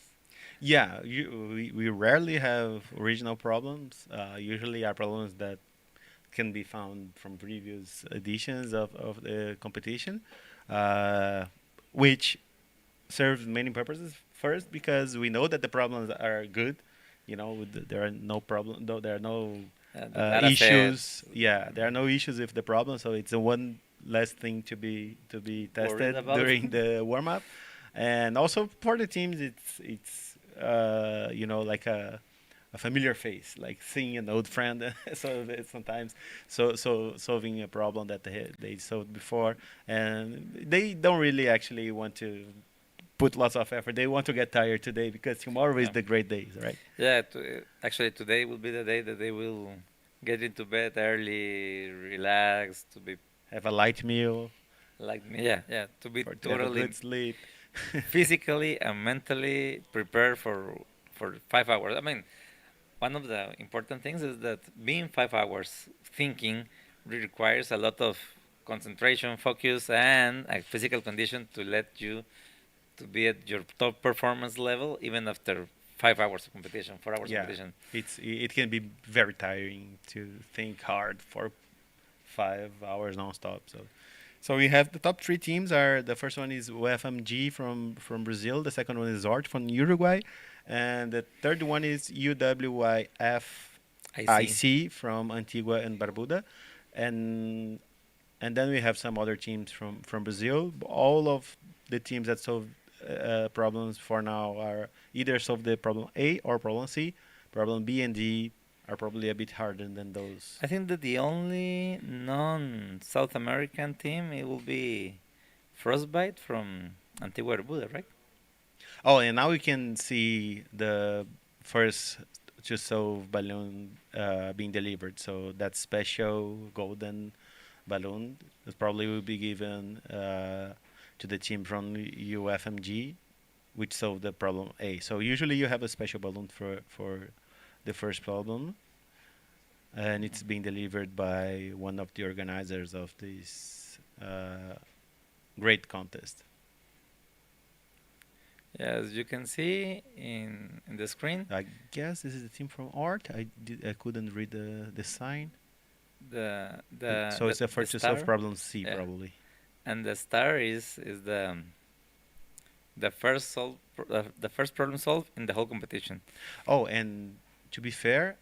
Yeah, we rarely have original problems. Usually are problems that can be found from previous editions of the competition, uh, which serves many purposes. First, because we know that the problems are good. There are no problem, though there are no The data set issues. Yeah, there are no issues with the problem, so it's a one less thing to be worried tested about. during the warm up, and also for the teams, it's like a familiar face, like seeing an old friend. So that sometimes, solving a problem that they solved before, and they don't really actually want to put lots of effort. They want to get tired today because tomorrow is Yeah. the great day, right? Yeah, actually, today will be the day that they will get into bed early, relax, to be Have a light meal like me. Yeah, yeah, to be or to have a totally good sleep. physically and mentally prepared for 5 hours. I mean, one of the important things is that being 5 hours thinking requires a lot of concentration, focus, and a physical condition to let you to be at your top performance level even after 5 hours of competition, 4 hours of Yeah, competition. it can be very tiring to think hard for 5 hours nonstop. So we have the top three teams are the first one is UFMG from Brazil, the second one is Art from Uruguay, and the third one is UWIF I see. IC from Antigua and Barbuda, and then we have some other teams from Brazil. All of the teams that solve problems for now are either solve the problem A or problem C. Problem B and D are probably a bit harder than those. I think that the only non-South American team it will be Frostbite from Antigua and Barbuda, right? Oh, and now we can see the first to solve balloon being delivered. So that special golden balloon that probably will be given to the team from UFMG, which solved the problem A. So usually you have a special balloon for the first problem, and it's being delivered by one of the organizers of this great contest. Yeah, as you can see in the screen, I guess this is the team from Art. I couldn't read the sign. So it's the the first to solve star, problem C yeah, probably. and the star is the first the first problem solved in the whole competition. Oh, and to be fair,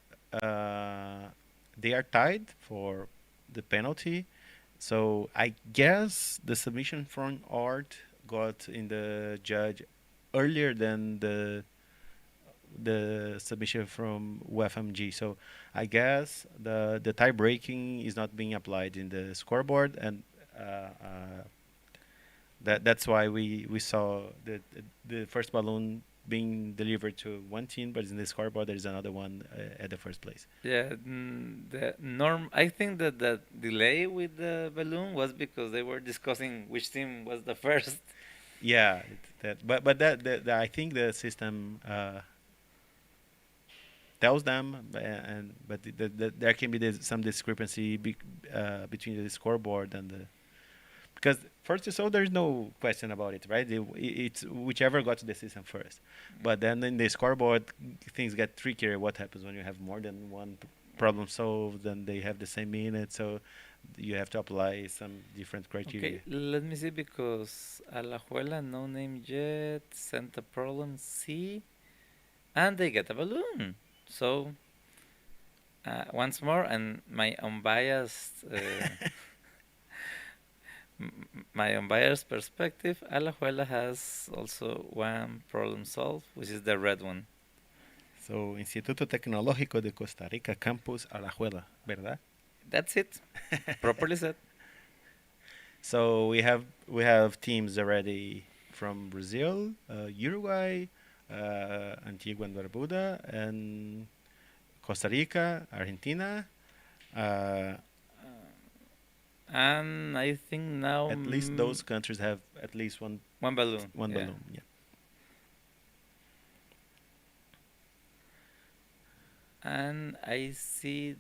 they are tied for the penalty. So I guess the submission from Art got in the judge earlier than the submission from UFMG. So I guess the tie breaking is not being applied in the scoreboard, and that's why we saw the first balloon being delivered to one team, but in the scoreboard there is another one at the first place. Yeah, the norm. I think that the delay with the balloon was because they were discussing which team was the first. Yeah, that I think the system tells them, but there can be some discrepancy between the scoreboard and the because first you saw there's no question about it, right? It's whichever got to the system first, but then in the scoreboard things get trickier. What happens when you have more than one problem solved and they have the same minute? So you have to apply some different criteria. Okay, let me see because Alajuela, no name yet, sent a problem C, and they get a balloon. So once more, and my unbiased, my unbiased perspective, Alajuela has also one problem solved, which is the red one. So Instituto Tecnológico de Costa Rica, Campus Alajuela, ¿verdad? That's it. Properly said. So we have teams already from Brazil, Uruguay, Antigua and Barbuda, and Costa Rica, Argentina. Uh, And I think now at least those countries have at least one balloon. one Yeah. balloon. Yeah. And I see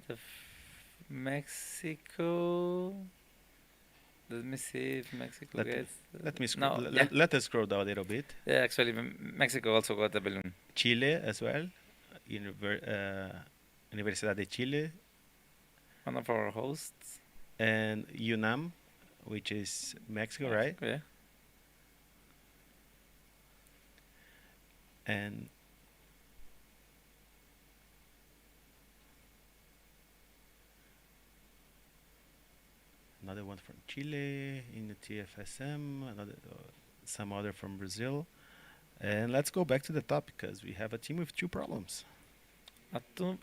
Mexico. Let me see if Mexico Let, gets. let me No, let us scroll down a little bit. yeah, actually, Mexico also got a balloon. Chile as well. Universidad de Chile One of our hosts. and UNAM, which is Mexico, right? Yeah. And another one from Chile in the TFSM, some other from Brazil. And let's go back to the top because we have a team with two problems.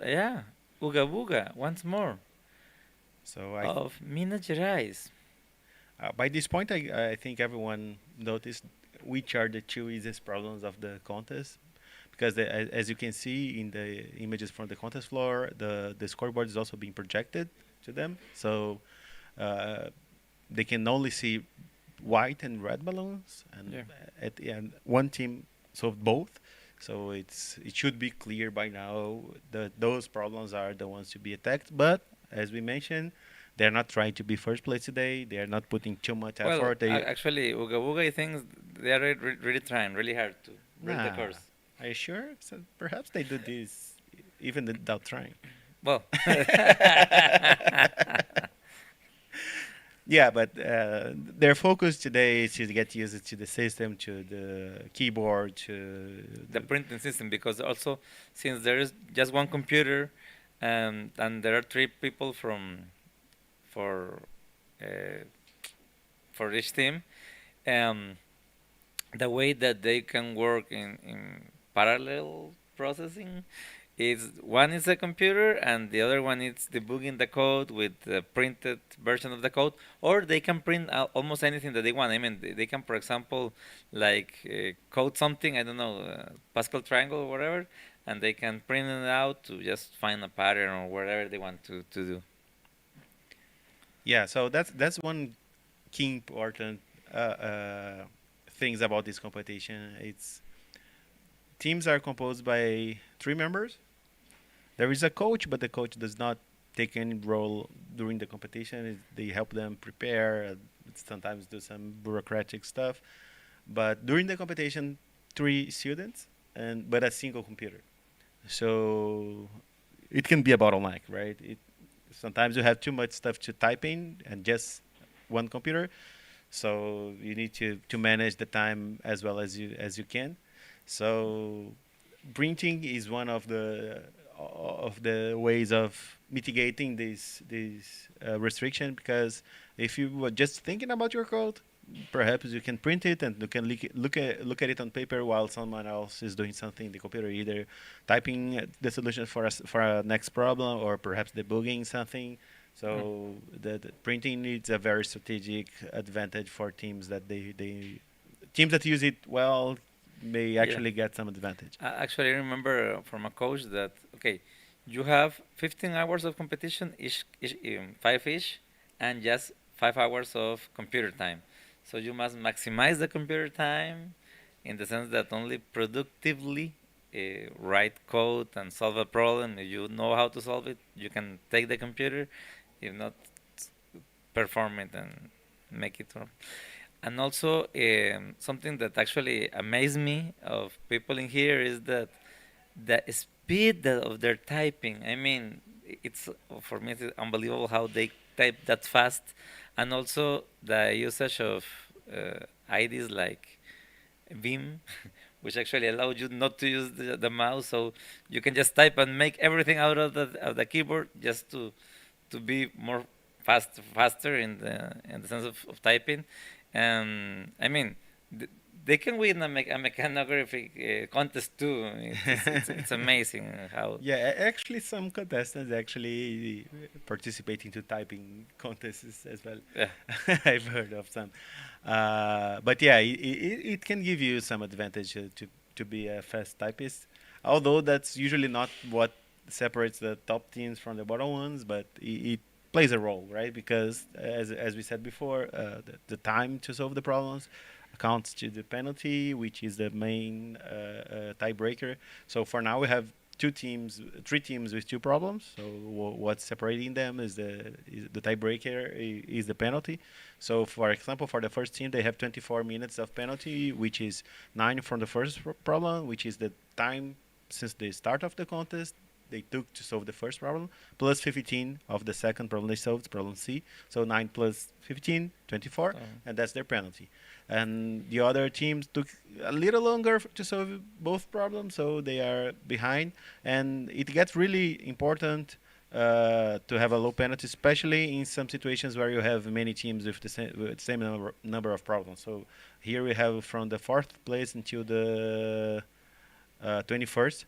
Yeah. Uga Buga, once more. So Of Minas Gerais. by this point, I think everyone noticed which are the two easiest problems of the contest. Because as you can see in the images from the contest floor, the scoreboard is also being projected to them. So uh, they can only see white and red balloons, and Yeah. at the end, one team solved both. So it should be clear by now that those problems are the ones to be attacked. But as we mentioned, they're not trying to be first place today. They are not putting too much Well, effort. They actually, Uga Buga, I think they are really trying really hard to break the nah. course. Are you sure? So perhaps they do this even without trying. Well, Yeah, but their focus today is to get used to the system, to the keyboard, to the printing system, because also since there is just one computer, and there are three people for uh, for each team, um, the way that they can work in parallel processing is one is a computer and the other one is debugging the code with the printed version of the code, or they can print almost anything that they want. I mean, they can, for example, like code something, I don't know, Pascal triangle or whatever, and they can print it out to just find a pattern or whatever they want to do. yeah. So that's one key important things about this competition. It's teams are composed by 3 members. There is a coach, but the coach does not take any role during the competition. They help them prepare, sometimes do some bureaucratic stuff. But during the competition, 3 students but a single computer. So it can be a bottleneck, right? Sometimes you have too much stuff to type in and just one computer. So you need to manage the time as well as you can. So printing is one of the ways of mitigating this restriction, because if you were just thinking about your code, perhaps you can print it and you can look at it on paper while someone else is doing something in the computer, either typing the solution for a next problem or perhaps debugging something. So the printing needs a very strategic advantage for teams teams that use it well may actually get some advantage. Actually, I remember from a coach that, okay, you have 15 hours of competition, five each, and just 5 hours of computer time. So you must maximize the computer time in the sense that only productively write code and solve a problem. If you know how to solve it, you can take the computer. If not, perform it and make it work. And also, something that actually amazed me of people in here is that the speed of their typing. I mean, it's for me it's unbelievable how they type that fast, and also the usage of IDs like Vim, which actually allows you not to use the mouse, so you can just type and make everything out of the keyboard just to be more faster in the sense of typing. And I mean, th- they can win a mechanography contest too. It's amazing how. Yeah, actually, some contestants actually participate into typing contests as well. Yeah. I've heard of some, but yeah, it can give you some advantage to be a fast typist. Although that's usually not what separates the top teams from the bottom ones, but it plays a role, right? Because as we said before, the time to solve the problems accounts to the penalty, which is the main tiebreaker. So for now, we have three teams with two problems. So what's separating them is the tiebreaker is the penalty. So for example, for the first team, they have 24 minutes of penalty, which is 9 from the first problem, which is the time since the start of the contest they took to solve the first problem, plus 15 of the second problem they solved, problem C. So 9 plus 15, 24, and that's their penalty. And the other teams took a little longer to solve both problems, so they are behind. And it gets really important to have a low penalty, especially in some situations where you have many teams with the same number of problems. So here we have from the 4th place until the 21st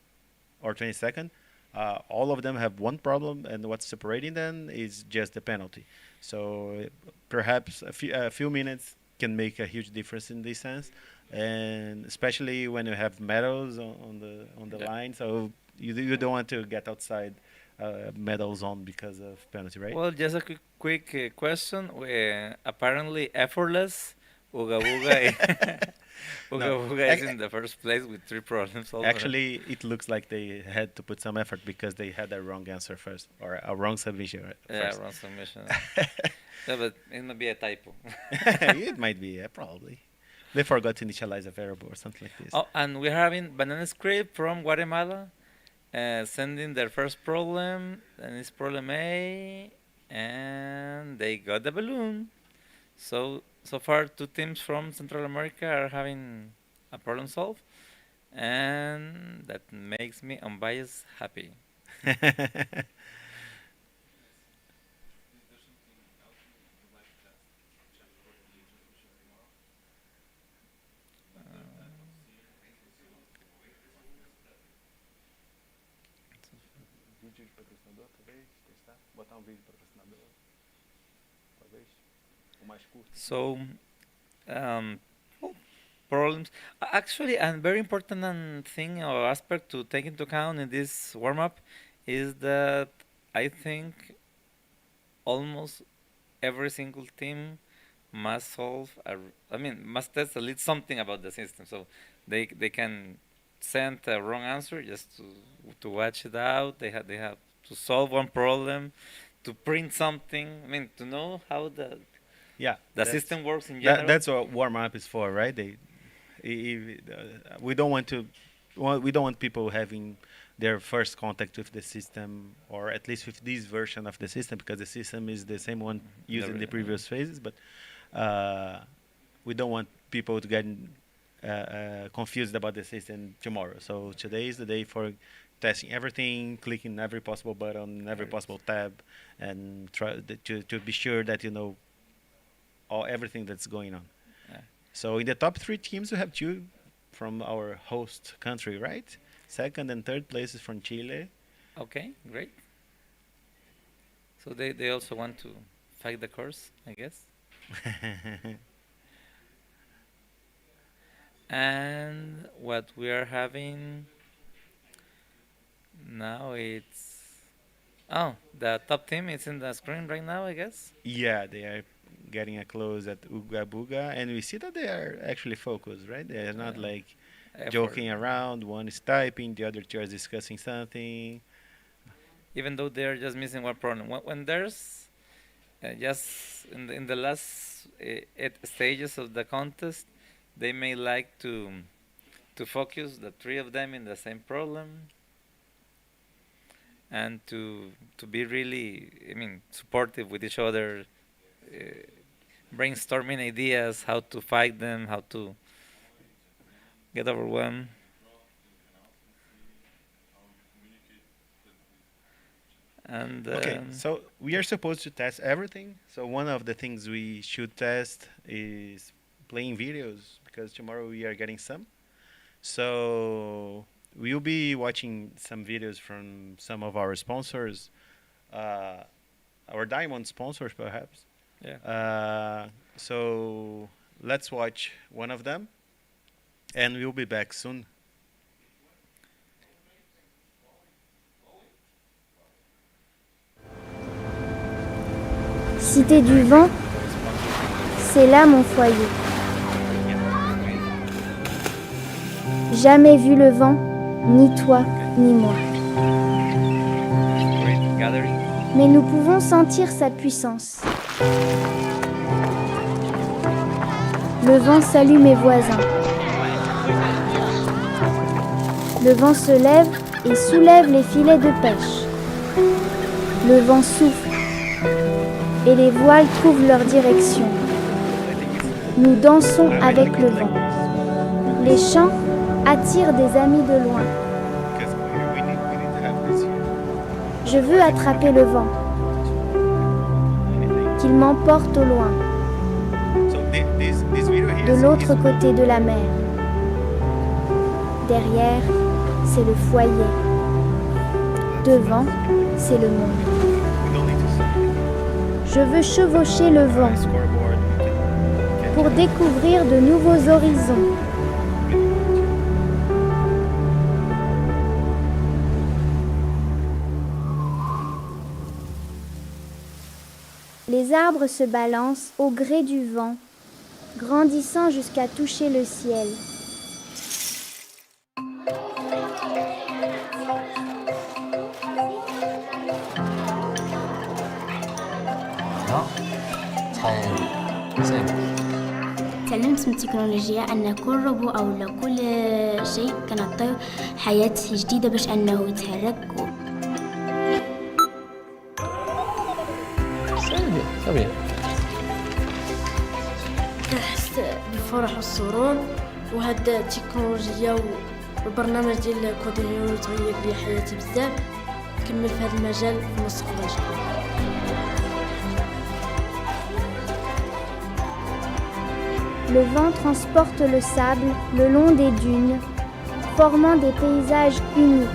or 22nd. All of them have one problem, and what's separating them is just the penalty. So perhaps a few minutes can make a huge difference in this sense, and especially when you have medals on the line. So you don't want to get outside medal zone because of penalty, right? Well, just a quick question. Apparently, effortless. Uga Buga, Uga No, Buga is in the first place with 3 problems. actually, it looks like they had to put some effort because they had a wrong answer first or a wrong submission Yeah, first. wrong submission. Yeah, but it might be a typo. It might be, yeah, probably. They forgot to initialize a variable or something like this. Oh, and we're having Banana Script from Guatemala sending their first problem, and it's problem A, and they got the balloon. So far, 2 teams from Central America are having a problem solved, and that makes me unbiased happy. Vídeo de patrocinador, talvez, testar, botar vídeo de patrocinador, talvez, o mais curto. So, um, oh, problems. Actually, a very important thing or aspect to take into account in this warm up is that I think almost every single team must must test at least something about the system. So they can send a wrong answer just to watch it out. They have to solve one problem, to print something. I mean, to know how Yeah, the system works in general. that's what warm up is for, right? We don't want to, we don't want people having their first contact with the system, or at least with this version of the system, because the system is the same one used in the previous phases. But we don't want people to get confused about the system tomorrow. So today is the day for testing everything, clicking every possible button, every possible tab, and try to be sure that you know everything that's going on. Yeah. So in the top 3 teams, we have 2 from our host country, right? Second and third places from Chile. Okay, great. So they also want to fight the course, I guess. And what we are having now, the top team is in the screen right now, I guess. Yeah, they are getting a close at Uga Buga, and we see that they are actually focused, right? They are not like Effort. joking around. One is typing, the other 2 are discussing something. Even though they are just missing one problem. When there's just in the last 8 stages of the contest, they may like to focus the 3 of them in the same problem, and to be really, supportive with each other, brainstorming ideas, how to fight them, how to get overwhelmed. And Okay, so we are supposed to test everything. So one of the things we should test is playing videos because tomorrow we are getting some. So we'll be watching some videos from some of our sponsors, our diamond sponsors perhaps. Yeah. So let's watch one of them, and we'll be back soon. Cité du vent, c'est là mon foyer. Jamais vu le vent, ni toi, ni moi. Great gathering. Mais nous pouvons sentir sa puissance. Le vent salue mes voisins. Le vent se lève et soulève les filets de pêche. Le vent souffle et les voiles trouvent leur direction. Nous dansons avec le vent. Les chants attirent des amis de loin. Because we need to have this here. Je veux attraper le vent, qu'il m'emporte au loin, So this video here de is l'autre côté de la mer. Derrière, c'est le foyer. Devant, c'est le monde. we don't need to see Je veux chevaucher le vent scoreboard. pour découvrir de nouveaux horizons. Les arbres se balancent au gré du vent, grandissant jusqu'à toucher le ciel. تعلمت من التكنولوجيا أن كل روبو أو كل شيء كنعطيه حياة جديدة باش أنه يتحرك كنحس بالفرح والسرور وهاد التكنولوجيا والبرنامج ديال كوديو تغير لي حياتي بزاف نكمل في هذا المجال في المستقبل ان شاء الله. Le vent transporte le sable le long des dunes, formant des paysages uniques.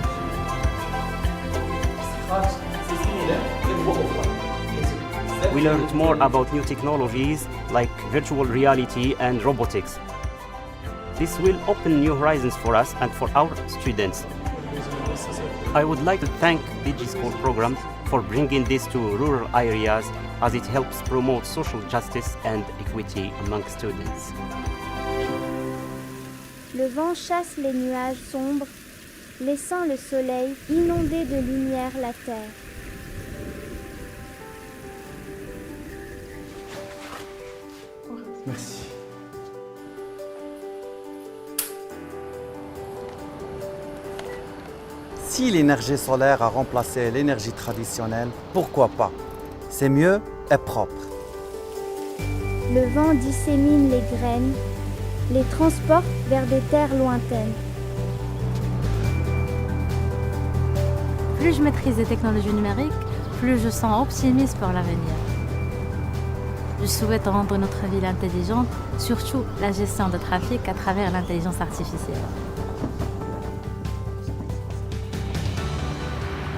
We learned more about new technologies like virtual reality and robotics. This will open new horizons for us and for our students. I would like to thank DigiSchool program for bringing this to rural areas as it helps promote social justice and equity among students. Le vent chasse les nuages sombres, laissant le soleil inonder de lumière la terre. Merci. Si l'énergie solaire a remplacé l'énergie traditionnelle, pourquoi pas? C'est mieux et propre. Le vent dissémine les graines, les transporte vers des terres lointaines. Plus je maîtrise les technologies numériques, plus je sens optimiste pour l'avenir. Je souhaite rendre notre ville intelligente, surtout la gestion de trafic à travers l'intelligence artificielle.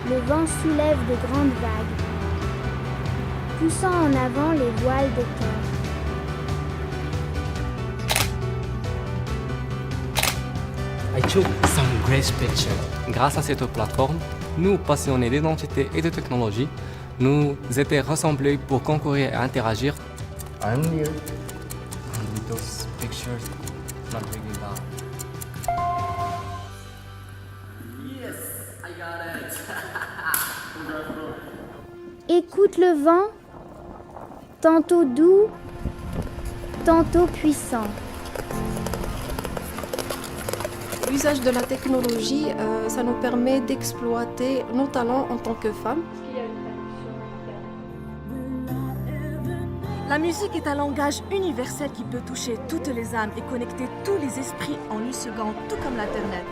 Le vent soulève de grandes vagues, poussant en avant les voiles des cœurs. I took some great pictures. Grâce à cette plateforme, nous, passionnés d'identité et de technologie, nous étions rassemblés pour concourir et interagir. I'm here. And with those pictures, not bringing down. Écoute le vent, tantôt doux, tantôt puissant. L'usage de la technologie, ça nous permet d'exploiter nos talents en tant que femmes. La musique est un langage universel qui peut toucher toutes les âmes et connecter tous les esprits en une seconde, tout comme l'Internet.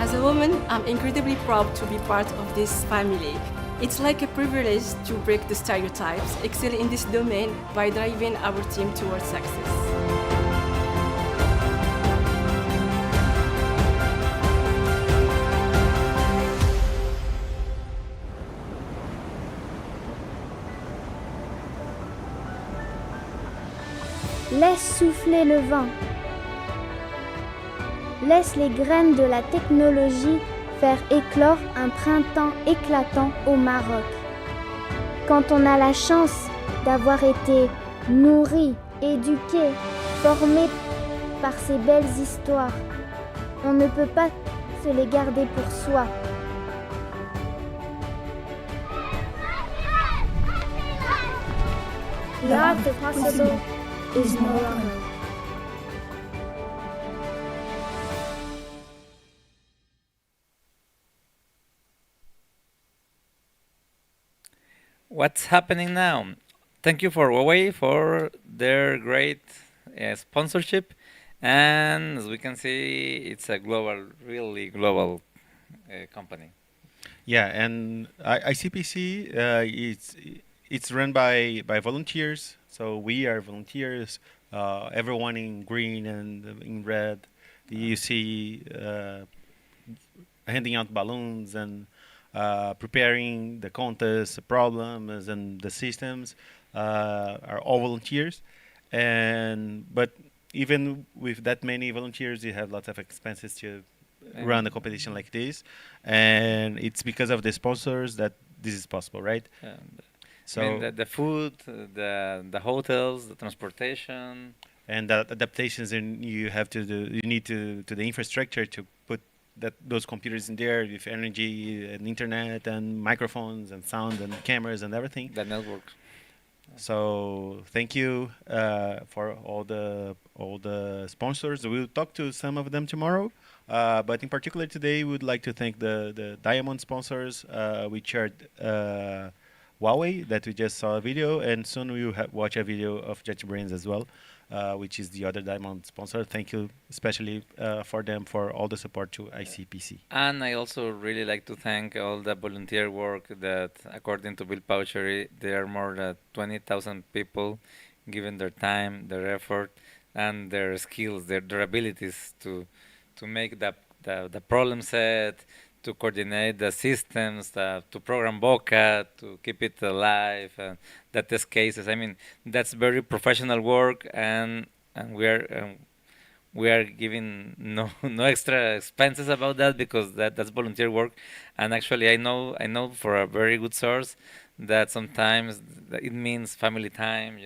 As a woman woman, I'm incredibly proud to be part of this family. It's like a privilege to break the stereotypes, excel in this domain by driving our team towards success. Laisse souffler le vent. Laisse les graines de la technologie faire éclore un printemps éclatant au Maroc. Quand on a la chance d'avoir été nourri, éduqué, formé par ces belles histoires, on ne peut pas se les garder pour soi. The art of possible is no longer. What's happening now? Thank you for Huawei for their great sponsorship, and as we can see, it's a global, really global company. Yeah, and ICPC it's run by volunteers. So we are volunteers. Everyone in green and in red. You see handing out balloons and preparing the contests, the problems, and the systems are all volunteers. But even with that many volunteers, you have lots of expenses to run a competition like this, and it's because of the sponsors that this is possible, right? So I mean, the food, the hotels, the transportation, and the adaptations, and you have to do. You need to the infrastructure to put those computers in there with energy and internet and microphones and sound and cameras and everything. The network. So thank you for all the sponsors. We'll talk to some of them tomorrow, but in particular today, we would like to thank the diamond sponsors. We shared Huawei that we just saw a video, and soon we will watch a video of JetBrains as well, which is the other diamond sponsor. Thank you especially for them for all the support to ICPC. And I also really like to thank all the volunteer work that, according to Bill Pouchery, there are more than 20,000 people giving their time, their effort, and their skills, their abilities to make the problem set, to coordinate the systems, to program Boca, to keep it alive, and the test cases. I mean, that's very professional work, and we are giving no extra expenses about that, because that's volunteer work. And actually, I know for a very good source that sometimes it means family time,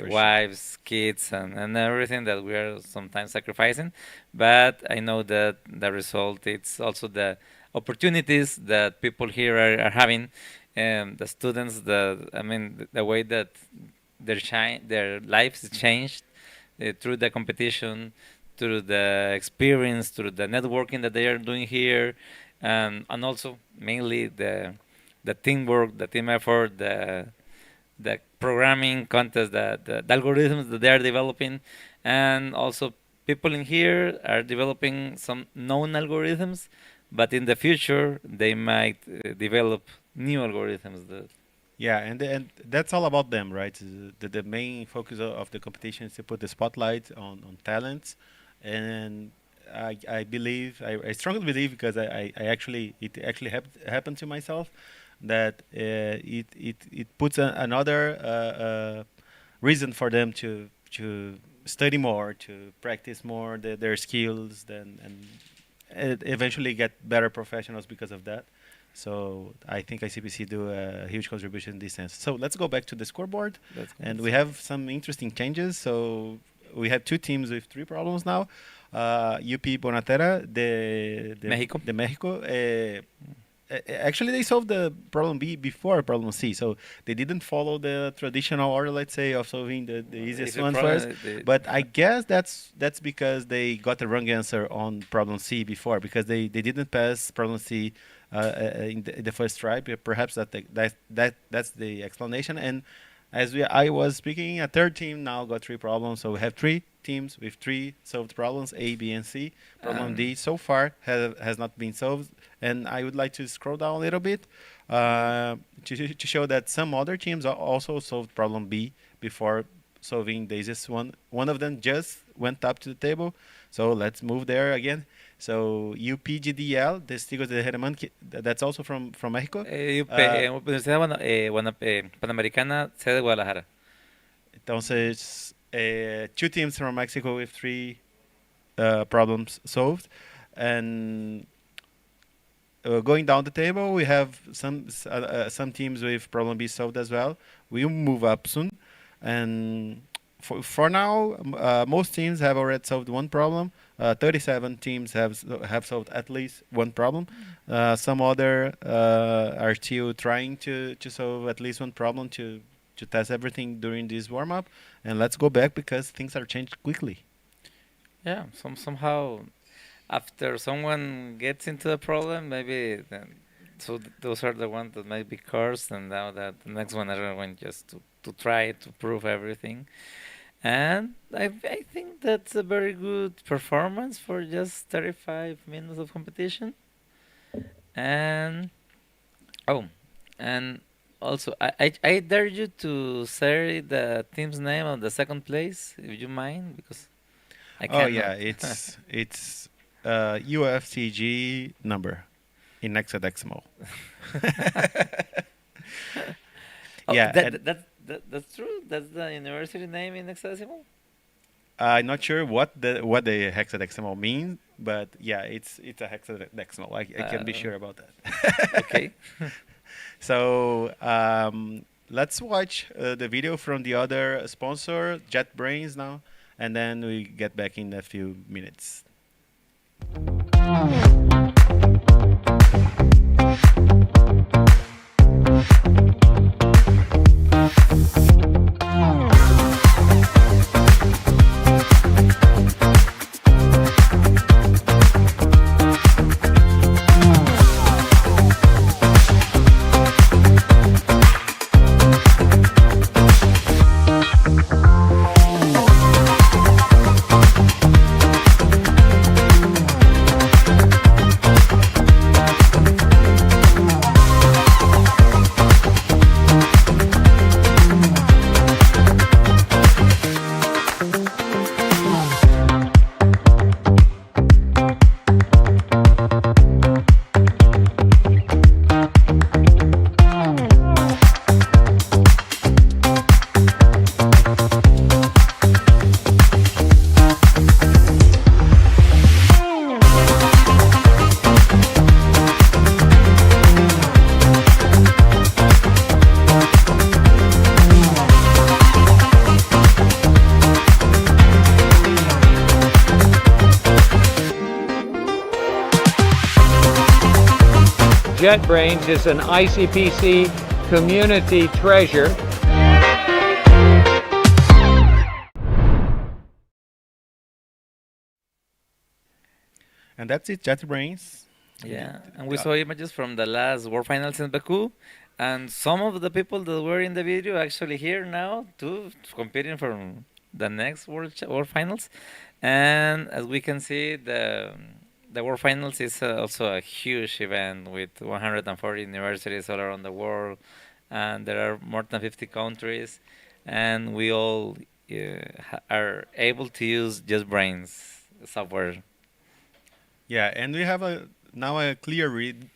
wives, kids, and everything that we are sometimes sacrificing. But I know that the result, it's also the opportunities that people here are having, the students, the way that their lives changed through the competition, through the experience, through the networking that they are doing here, and also mainly the teamwork, the team effort, the programming contest, the algorithms that they are developing, and also people in here are developing some known algorithms, but in the future they might develop new algorithms. Yeah, and that's all about them, right? The main focus of the competition is to put the spotlight on talents, and I believe, I strongly believe, because it actually happened to myself, that it puts another reason for them to study more, to practice more their skills, and eventually get better professionals because of that. So I think ICPC do a huge contribution in this sense. So let's go back to the scoreboard, and we have some interesting changes. So we have two teams with 3 problems now. UP Bonatera de Mexico. Actually, they solved the problem B before problem C, so they didn't follow the traditional order, let's say, of solving the easiest one first. But I guess that's because they got the wrong answer on problem C before, because they didn't pass problem C in the first try. Perhaps that's the explanation. And I was speaking, a third team now got 3 problems. So we have 3 teams with 3 solved problems, A, B, and C. Problem D so far has not been solved. And I would like to scroll down a little bit to show that some other teams also solved problem B before solving the easiest one. One of them just went up to the table. So let's move there again. So UPGDL, Testigos de Jereman, that's also from Mexico. Universidad Panamericana, sede de Guadalajara. Entonces, 2 teams from Mexico with 3 problems solved. And going down the table, we have some teams with problem B solved as well. We'll move up soon. And for now, most teams have already solved 1 problem. 37 teams have solved at least 1 problem. Some other are still trying to solve at least 1 problem to test everything during this warm-up. And let's go back because things are changed quickly. Yeah, somehow after someone gets into a problem, maybe those are the ones that might be cursed, and now that the next one are going just to try to prove everything. And I think that's a very good performance for just 35 minutes of competition. And and also I dare you to say the team's name of the second place, if you mind, because I can't. Oh yeah, it's UFCG number in hexadecimal. Yeah, that's true. That's the university name in hexadecimal. I'm not sure what the hexadecimal means, but yeah, it's a hexadecimal. I can be sure about that. Okay. So let's watch the video from the other sponsor, JetBrains, now, and then we get back in a few minutes. JetBrains is an ICPC community treasure. And that's it, JetBrains. Yeah, and we saw images from the last World Finals in Baku, and some of the people that were in the video actually here now too, competing for the next World Finals. And as we can see, the World Finals is also a huge event with 140 universities all around the world, and there are more than 50 countries, and we all are able to use JetBrains software. Yeah, and we have now a clear read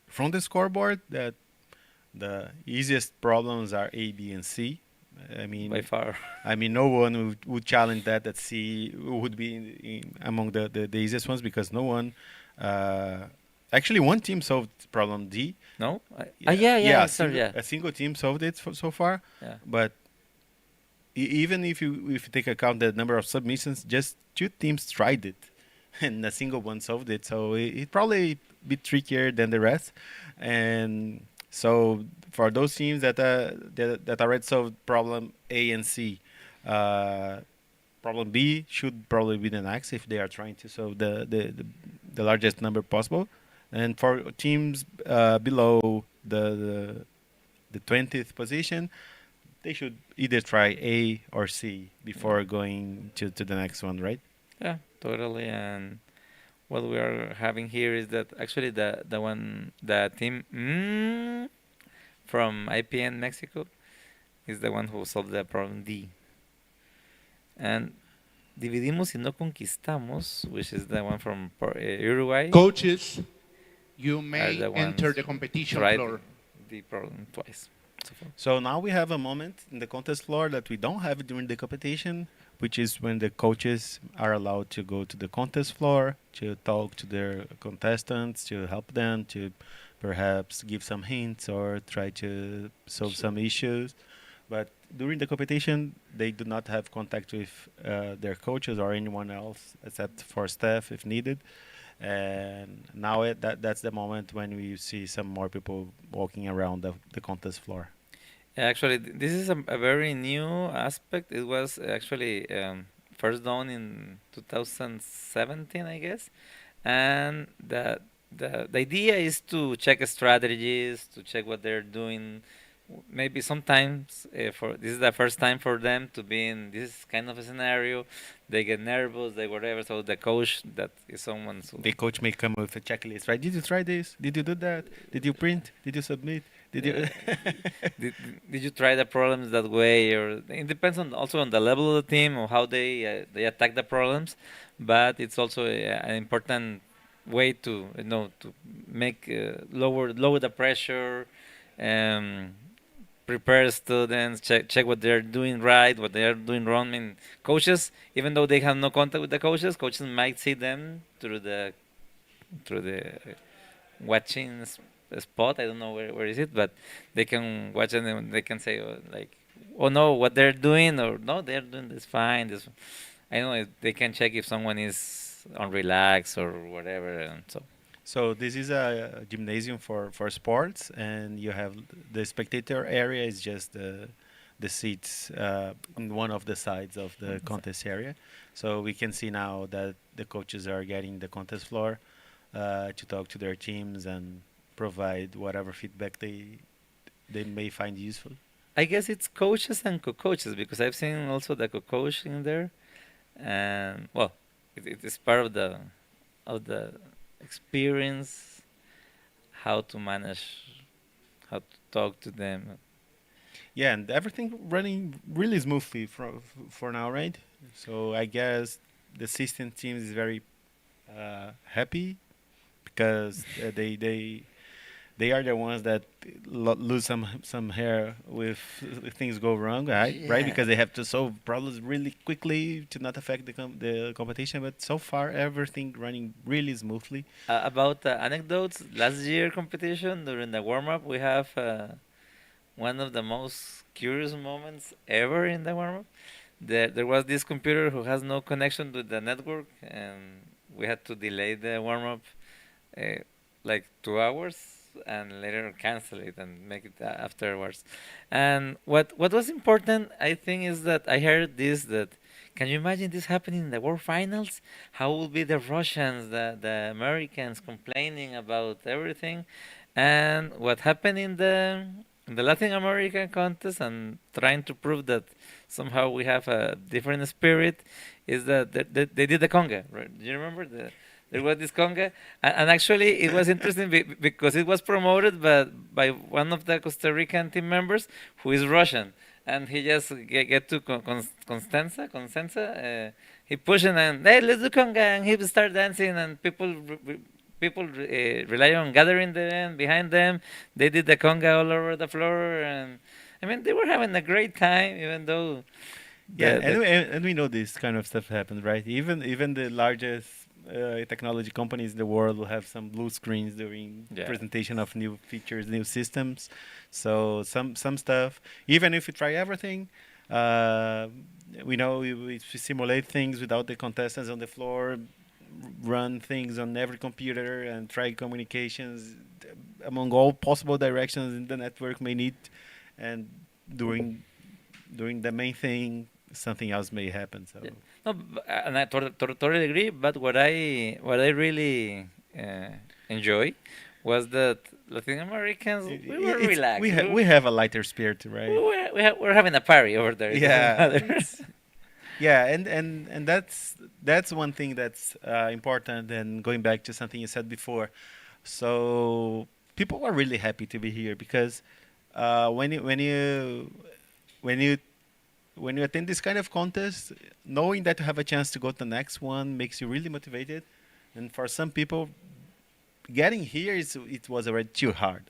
from the scoreboard that the easiest problems are A, B, and C. I mean, by far. I mean, no one would challenge that C would be among the easiest ones, because no one. Actually, one team solved problem D. No. A A single team solved it so far. Yeah. But even if you take account the number of submissions, just 2 teams tried it, and a single one solved it. So it probably a bit trickier than the rest. And so for those teams that already solved problem A and C, problem B should probably be the next if they are trying to solve the largest number possible. And for teams below the 20th position, they should either try A or C before going to the next one, right? Yeah, totally. And what we are having here is that actually the team from IPN Mexico is the one who solved the problem D. And dividimos y no conquistamos, which is the one from Uruguay. Coaches, you are may the enter ones the competition tried floor. the problem twice. So far. So now we have a moment in the contest floor that we don't have during the competition, which is when the coaches are allowed to go to the contest floor to talk to their contestants, to help them, to perhaps give some hints or try to solve some issues. But during the competition, they do not have contact with their coaches or anyone else except for staff if needed. And now that's the moment when we see some more people walking around the contest floor. Actually, this is a very new aspect. It was actually first done in 2017, I guess. And the idea is to check strategies, to check what they're doing. Maybe sometimes for this is the first time for them to be in this kind of a scenario. They get nervous, they whatever. So the coach, that is someone. The coach may come with a checklist, right? Did you try this? Did you do that? Did you print? Did you submit? Did you? Did you try the problems that way? Or it depends on also on the level of the team or how they attack the problems. But it's also an important way to to make lower the pressure. Prepare students, check what they're doing right, what they are doing wrong. I mean, coaches, even though they have no contact with the coaches might see them through the watching spot. I don't know where is it, but they can watch it and they can say oh no, what they're doing, or no, they're doing this fine. This, I don't know. They can check if someone is on relax or whatever, and so. So this is a gymnasium for sports, and you have the spectator area is just the seats on one of the sides of the contest area. So we can see now that the coaches are getting the contest floor to talk to their teams and provide whatever feedback they may find useful. I guess it's coaches and co-coaches, because I've seen also the co-coach in there, and well, it is part of the experience, how to manage, how to talk to them. Yeah, and everything running really smoothly for now, right? So I guess the assistant team is very happy because they are the ones that lose some hair if things go wrong, right? Yeah. Right, because they have to solve problems really quickly to not affect the competition. But so far, everything running really smoothly. About anecdotes, last year competition during the warm-up, we have one of the most curious moments ever in the warm-up. There was this computer who has no connection to the network, and we had to delay the warm-up like 2 hours, and later cancel it and make it afterwards. And what was important, I think, is that I heard this, that can you imagine this happening in the World Finals? How will be the Russians, the Americans complaining about everything? And what happened in the Latin American contest, and trying to prove that somehow we have a different spirit, is that they did the conga. Right? Do you remember there was this conga, and actually it was interesting because it was promoted by one of the Costa Rican team members who is Russian, and he just get to Constanza, he pushed it and hey, let's do conga, and he start dancing, and people rely on gathering them behind them. They did the conga all over the floor, and I mean they were having a great time, even though. And we know this kind of stuff happens, right? Even the largest technology companies in the world will have some blue screens during presentation of new features, new systems. So some stuff, even if you try everything, we know we simulate things without the contestants on the floor, run things on every computer, and try communications among all possible directions in the network may need, and during the main thing, something else may happen. So. Yeah. No, and I totally agree. But what I really enjoy was that Latin Americans, we were It's- relaxed. we have a lighter spirit, right? We're having a party over there. It doesn't Yeah, matter. yeah, and that's one thing that's important. And going back to something you said before, so people are really happy to be here because when you when you attend this kind of contest, knowing that you have a chance to go to the next one makes you really motivated. And for some people, getting here it was already too hard.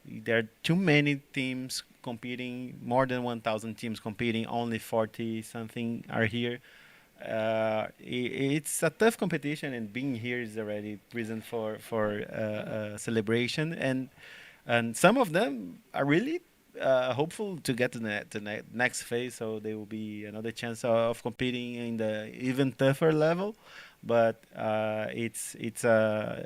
There are too many teams competing, more than 1,000 teams competing, only 40 something are here. It's a tough competition, and being here is already reason for celebration. And some of them are really hopeful to get to the next phase, so there will be another chance of competing in the even tougher level. But it's a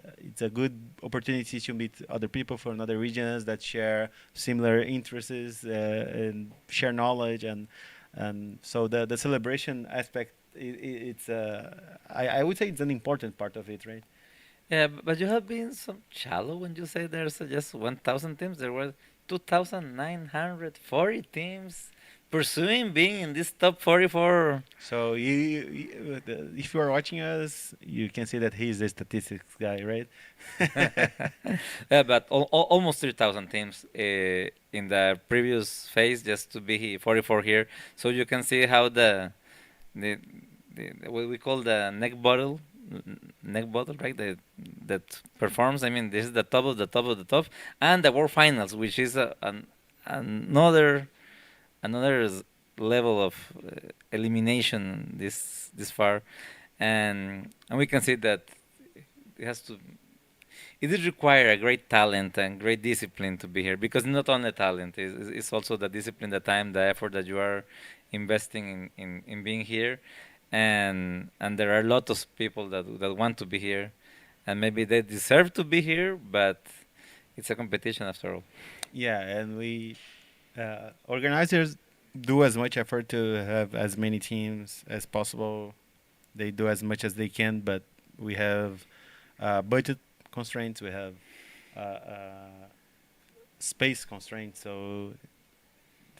good opportunity to meet other people from other regions that share similar interests and share knowledge, and so the celebration aspect it's I would say it's an important part of it, right? Yeah, but you have been some shallow when you say there's just 1,000 teams. There were 2,940 teams pursuing being in this top 44. So if you are watching us, you can see that he's a statistics guy, right? Yeah, but almost 3,000 teams in the previous phase just to be 44 here. So you can see how the what we call the neck bottle, right? That performs. I mean, this is the top of the top of the top, and the World Finals, which is another level of elimination this far, and we can see that it has to. It did require a great talent and great discipline to be here, because not only talent, it's also the discipline, the time, the effort that you are investing in being here, and there are a lot of people that want to be here, and maybe they deserve to be here, but it's a competition after all. Yeah, and we organizers do as much effort to have as many teams as possible. They do as much as they can, but we have budget constraints. We have space constraints. So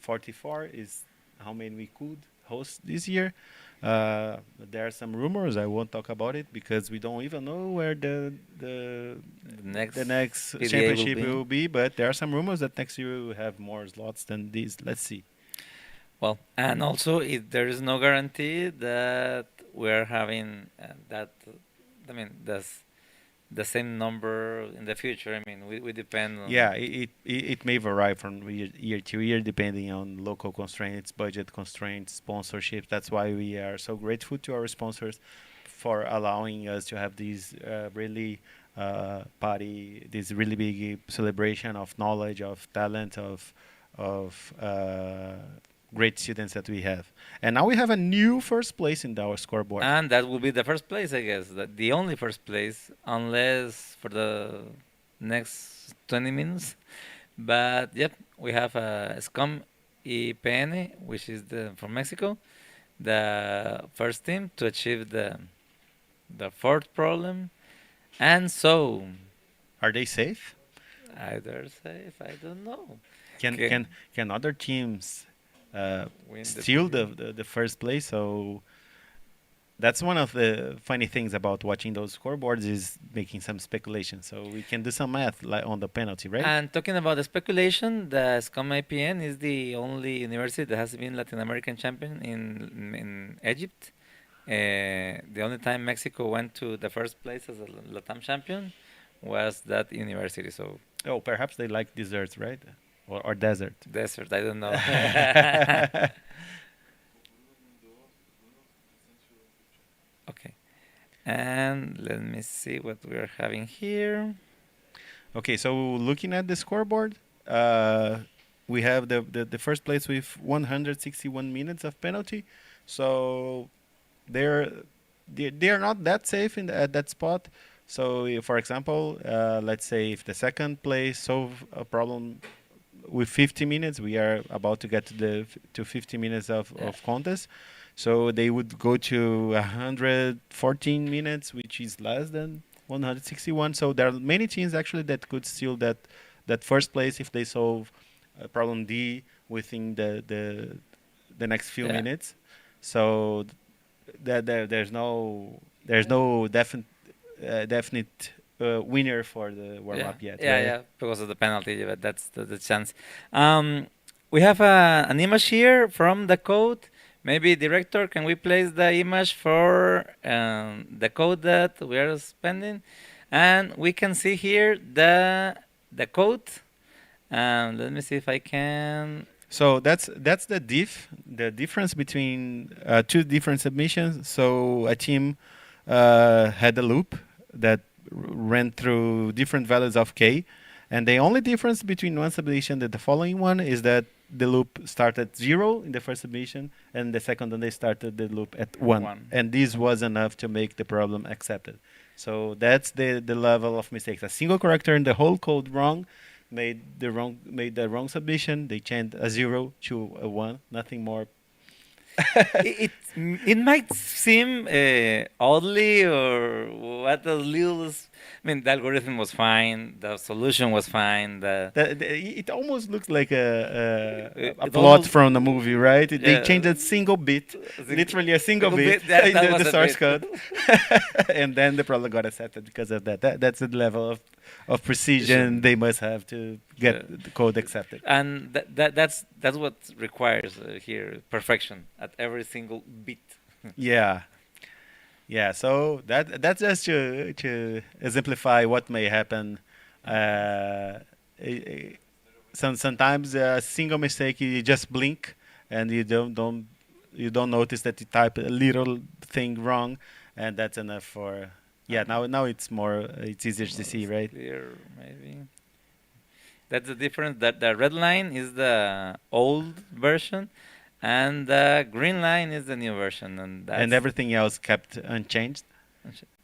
44 is how many we could host this year. There are some rumors. I won't talk about it because we don't even know where the next PDA championship will be. But there are some rumors that next year we will have more slots than these. Let's see. Well, and also there is no guarantee that we're having that. I mean, that's the same number in the future. I mean, we depend on. Yeah, it may vary from year to year depending on local constraints, budget constraints, sponsorship. That's why we are so grateful to our sponsors for allowing us to have these really this really big celebration of knowledge, of talent, of great students that we have. And now we have a new first place in our scoreboard. And that will be the first place, I guess. The only first place, unless for the next 20 minutes. But yep, we have SCOM IPN, which is from Mexico, the first team to achieve the fourth problem. And so, are they safe? Either safe, I don't know. Can other teams steal the first place? So that's one of the funny things about watching those scoreboards is making some speculation. So we can do some math on the penalty, right? And talking about the speculation, the SCOM IPN is the only university that has been Latin American champion in Egypt. The only time Mexico went to the first place as a Latam champion was that university. So perhaps they like desserts, right? Or desert. Desert, I don't know. Okay. And let me see what we're having here. Okay, so looking at the scoreboard, we have the first place with 161 minutes of penalty. So they're not that safe at that spot. So, for example, let's say if the second place solve a problem with 50 minutes, we are about to get to 50 minutes of contest. So they would go to 114 minutes, which is less than 161. So there are many teams actually that could steal that first place if they solve problem D within the next few minutes. So there's no definite winner for the warm-up yet. Yeah, because of the penalty, but that's the chance. We have an image here from the code. Maybe, director, can we place the image for the code that we are spending? And we can see here the code. Let me see if I can. So that's the difference between two different submissions. So a team had a loop that ran through different values of k, and the only difference between one submission and the following one is that the loop started 0 in the first submission, and the second one they started the loop at 1. And this was enough to make the problem accepted. So that's the level of mistakes. A single character in the whole code wrong made the wrong submission. They changed a 0 to a 1, nothing more. It might seem oddly or what a little. I mean, the algorithm was fine. The solution was fine. It almost looks like a plot from a movie, right? They changed a single bit, literally a single bit in the source code, and then the problem got accepted because of that. That's the level of precision they must have to get the code accepted. And that's what requires here perfection at every single bit. Yeah, so that's just to exemplify what may happen. Sometimes a single mistake, you just blink and you don't notice that you type a little thing wrong, and that's enough for. Yeah, now it's easier to see, right? Clear, maybe. That's the difference. That the red line is the old version, and the green line is the new version, and everything else kept unchanged.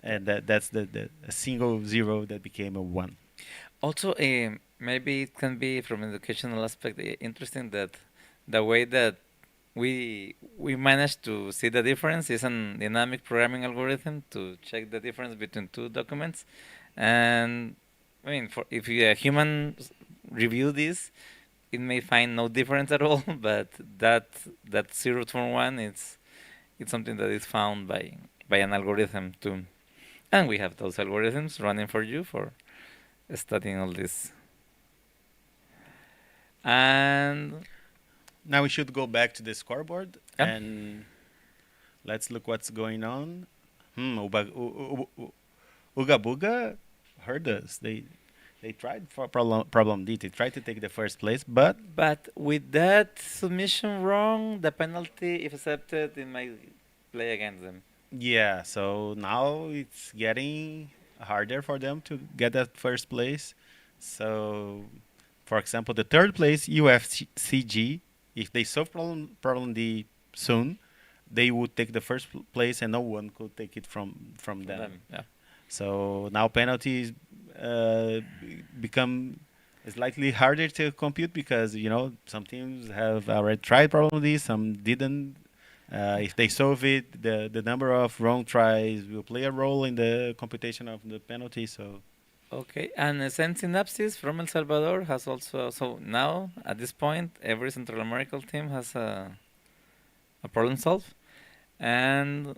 And that's the a single 0 that became a 1. Also, maybe it can be from an educational aspect interesting that the way that we managed to see the difference is a dynamic programming algorithm to check the difference between two documents. And I mean, if a human review this, it may find no difference at all. But that 0 to 1, it's something that is found by an algorithm too. And we have those algorithms running for you for studying all this. And now we should go back to the scoreboard and let's look what's going on. Uga Buga heard us. They tried for problem D. They tried to take the first place, but with that submission wrong, the penalty, if accepted, it might play against them. Yeah, so now it's getting harder for them to get that first place. So, for example, the third place, UFCG, if they solve problem D soon, they would take the first place and no one could take it from them. Yeah. So now penalties become slightly harder to compute because, some teams have already tried problem D, some didn't. If they solve it, the number of wrong tries will play a role in the computation of the penalty. So. Okay, and Zen Synapses from El Salvador has also, so now at this point every Central American team has a problem solved, and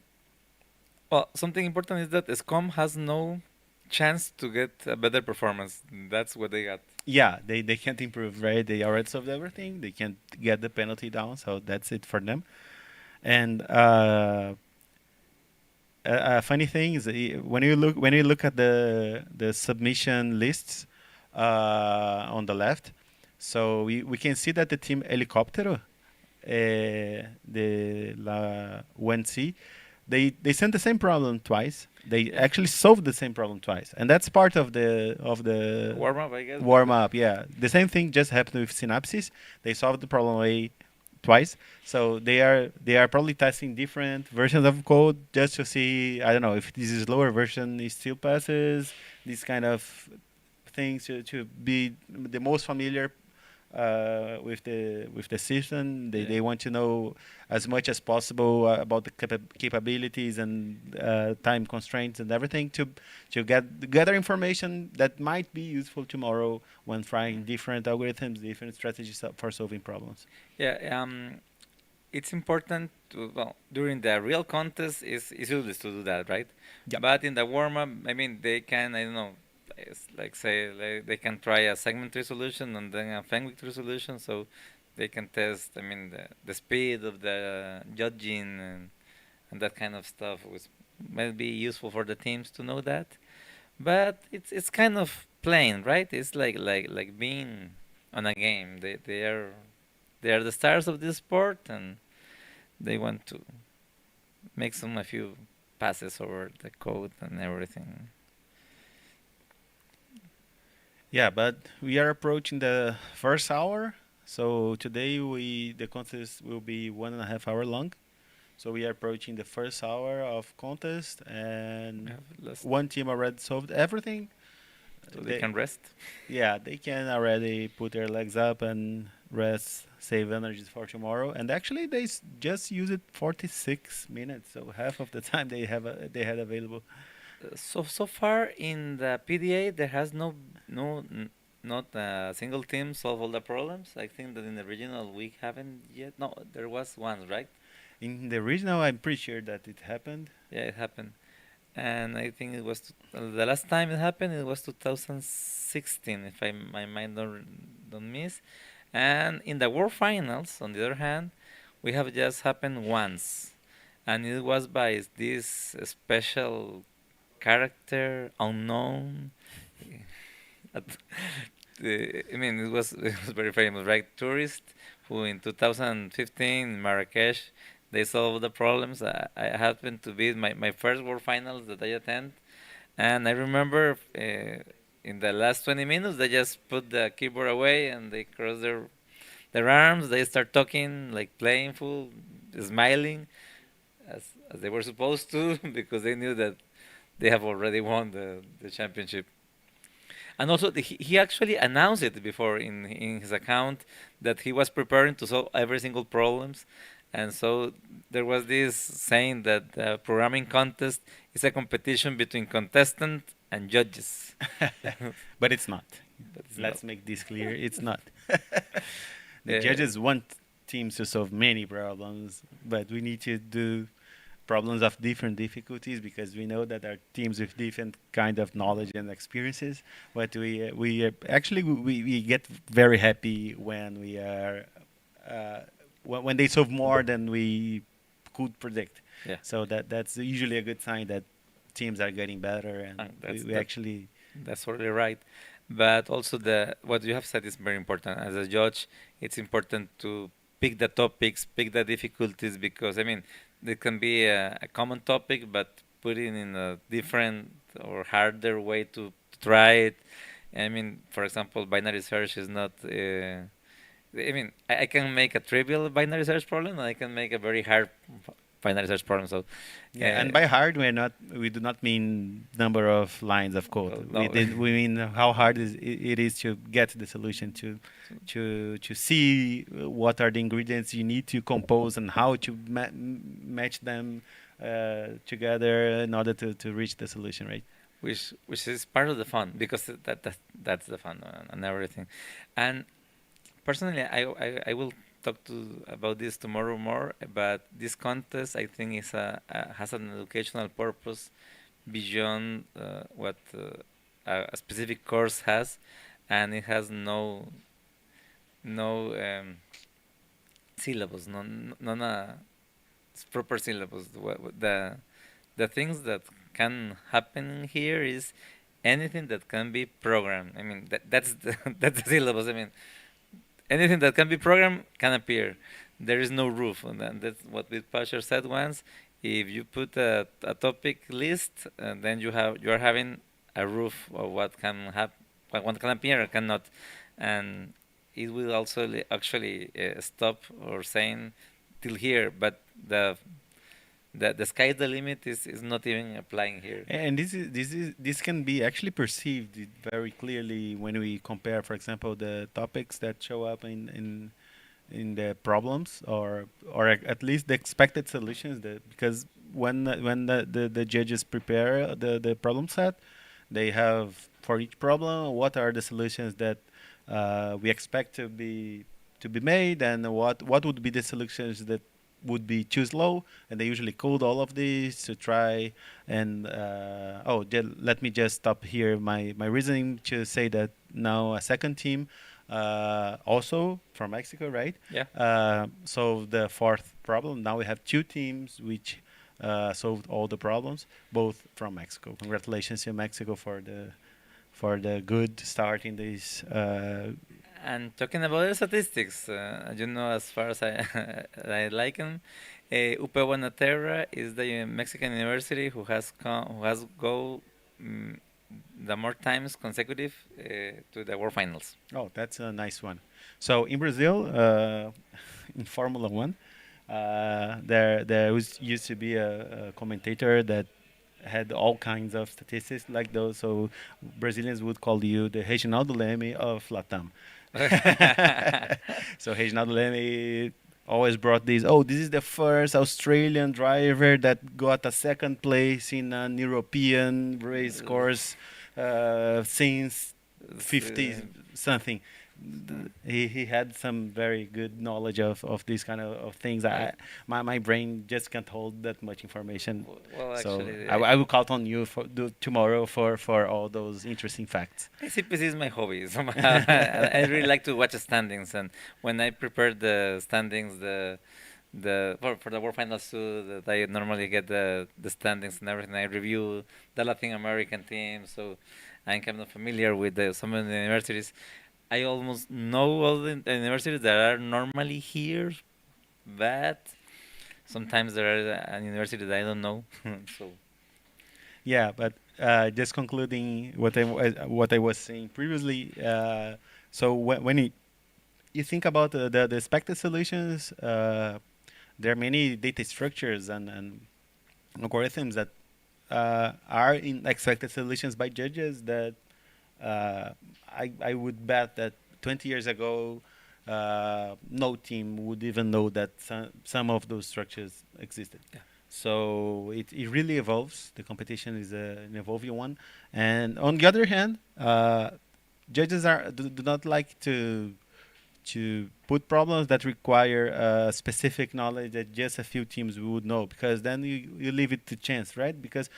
well, something important is that SCOM has no chance to get a better performance. That's what they got. Yeah, they can't improve, right? They already solved everything. They can't get the penalty down, so that's it for them. And funny thing is when you look at the submission lists on the left, so we can see that the team Helicóptero, the La UNC, they sent the same problem twice. They actually solved the same problem twice, and that's part of the warm-up, I guess. Warm-up, yeah. The same thing just happened with Synapses. They solved the problem A twice, so they are probably testing different versions of code just to see, I don't know, if this is lower version it still passes, these kind of things to be the most familiar with the season. They want to know as much as possible about the capabilities and time constraints and everything to gather information that might be useful tomorrow when trying different algorithms, different strategies for solving problems. Yeah, it's important to, well, during the real contest is useless to do that, right? Yep. But in the warm-up, I mean, they can, I don't know, it's like say they can try a segment tree solution and then a Fenwick tree solution, so they can test, I mean, the speed of the judging and that kind of stuff, which might be useful for the teams to know that. But it's kind of plain, right? It's like being on a game. They are the stars of this sport, and they want to make a few passes over the code and everything. Yeah, but we are approaching the first hour. So today the contest will be 1.5 hours long. So we are approaching the first hour of contest, and one team already solved everything. So they can rest? Yeah, they can already put their legs up and rest, save energy for tomorrow. And actually, they just used it 46 minutes, so half of the time they had available. So far in the PDA, there has not a single team solve all the problems. I think that in the regional we haven't yet. No, there was one, right? In the regional, I'm pretty sure that it happened. Yeah, it happened. And I think it was the last time it happened. It was 2016, if my mind don't miss. And in the World Finals, on the other hand, we have just happened once, and it was by this special character unknown. I mean, it was very famous, right? Tourist who in 2015 in Marrakesh, they solved the problems. I happened to be my first World Finals that I attend, and I remember in the last 20 minutes they just put the keyboard away and they cross their arms. They start talking, like playful, smiling, as they were supposed to, because they knew that they have already won the championship. And also, he actually announced it before in his account that he was preparing to solve every single problems. And so there was this saying that the programming contest is a competition between contestants and judges. But it's not. Let's make this clear. It's not. The judges want teams to solve many problems, but we need to do problems of different difficulties because we know that our teams with different kind of knowledge and experiences. But we actually get very happy when we are when they solve more than we could predict. Yeah. So that's usually a good sign that teams are getting better, and that's totally right. But also what you have said is very important. As a judge, it's important to pick the topics, pick the difficulties, because I mean, there can be a common topic, but put it in a different or harder way to try it. I mean, for example, binary search is not. I mean, I can make a trivial binary search problem, and I can make a very hard binary search problem. So, yeah, and by hard, we do not mean number of lines of code. No. We mean how hard it is to get the solution, to see what are the ingredients you need to compose and how to match them together in order to reach the solution, right? Which is part of the fun, because that's the fun and everything. And personally, I will talk about this tomorrow more, but this contest, I think, has an educational purpose beyond what a specific course has, and it has no syllabus, no proper syllabus. The things that can happen here is anything that can be programmed. I mean, that's the syllabus. I mean, anything that can be programmed can appear. There is no roof, and that's what Bill Pasher said once. If you put a topic list, then you are having a roof of what can what can appear or cannot, and it will also actually stop or saying till here. But the the sky is the limit is not even applying here. And this can be actually perceived very clearly when we compare, for example, the topics that show up in the problems, or at least the expected solutions. Because when the judges prepare the problem set, they have for each problem what are the solutions that we expect to be made, and what would be the solutions that would be too slow, and they usually code all of these to try and let me just stop here my reasoning to say that now a second team also from Mexico, right? Yeah. So the fourth problem, now we have two teams which solved all the problems, both from Mexico. Congratulations to Mexico for the good start in this. And talking about the statistics, as far as I like them, UP Buenaterra is the Mexican university who has go the more times consecutive to the World Finals. Oh, that's a nice one. So in Brazil, in Formula One, there used to be a commentator that had all kinds of statistics like those. So Brazilians would call you the Reginaldo Leme of Latam. So Reginaldo Leme always brought this. Oh, this is the first Australian driver that got a second place in an European race course since 50 something. He had some very good knowledge of these kind of things. My brain just can't hold that much information. Well, so actually, I will count on you tomorrow for all those interesting facts. ICPC is my hobby. Somehow. I really like to watch the standings, and when I prepare the standings, for the World Finals too, that I normally get the standings and everything. I review the Latin American team, so I'm kind of familiar with some of the universities. I almost know all the universities that are normally here, but sometimes there are a university that I don't know. So yeah, but just concluding what I was saying previously. So when you think about the expected solutions, there are many data structures and algorithms that are in expected solutions by judges that. I would bet that 20 years ago, no team would even know that some of those structures existed. Yeah. So it really evolves. The competition is an evolving one. And on the other hand, judges do not like to put problems that require specific knowledge that just a few teams would know, because then you leave it to chance, right? Because,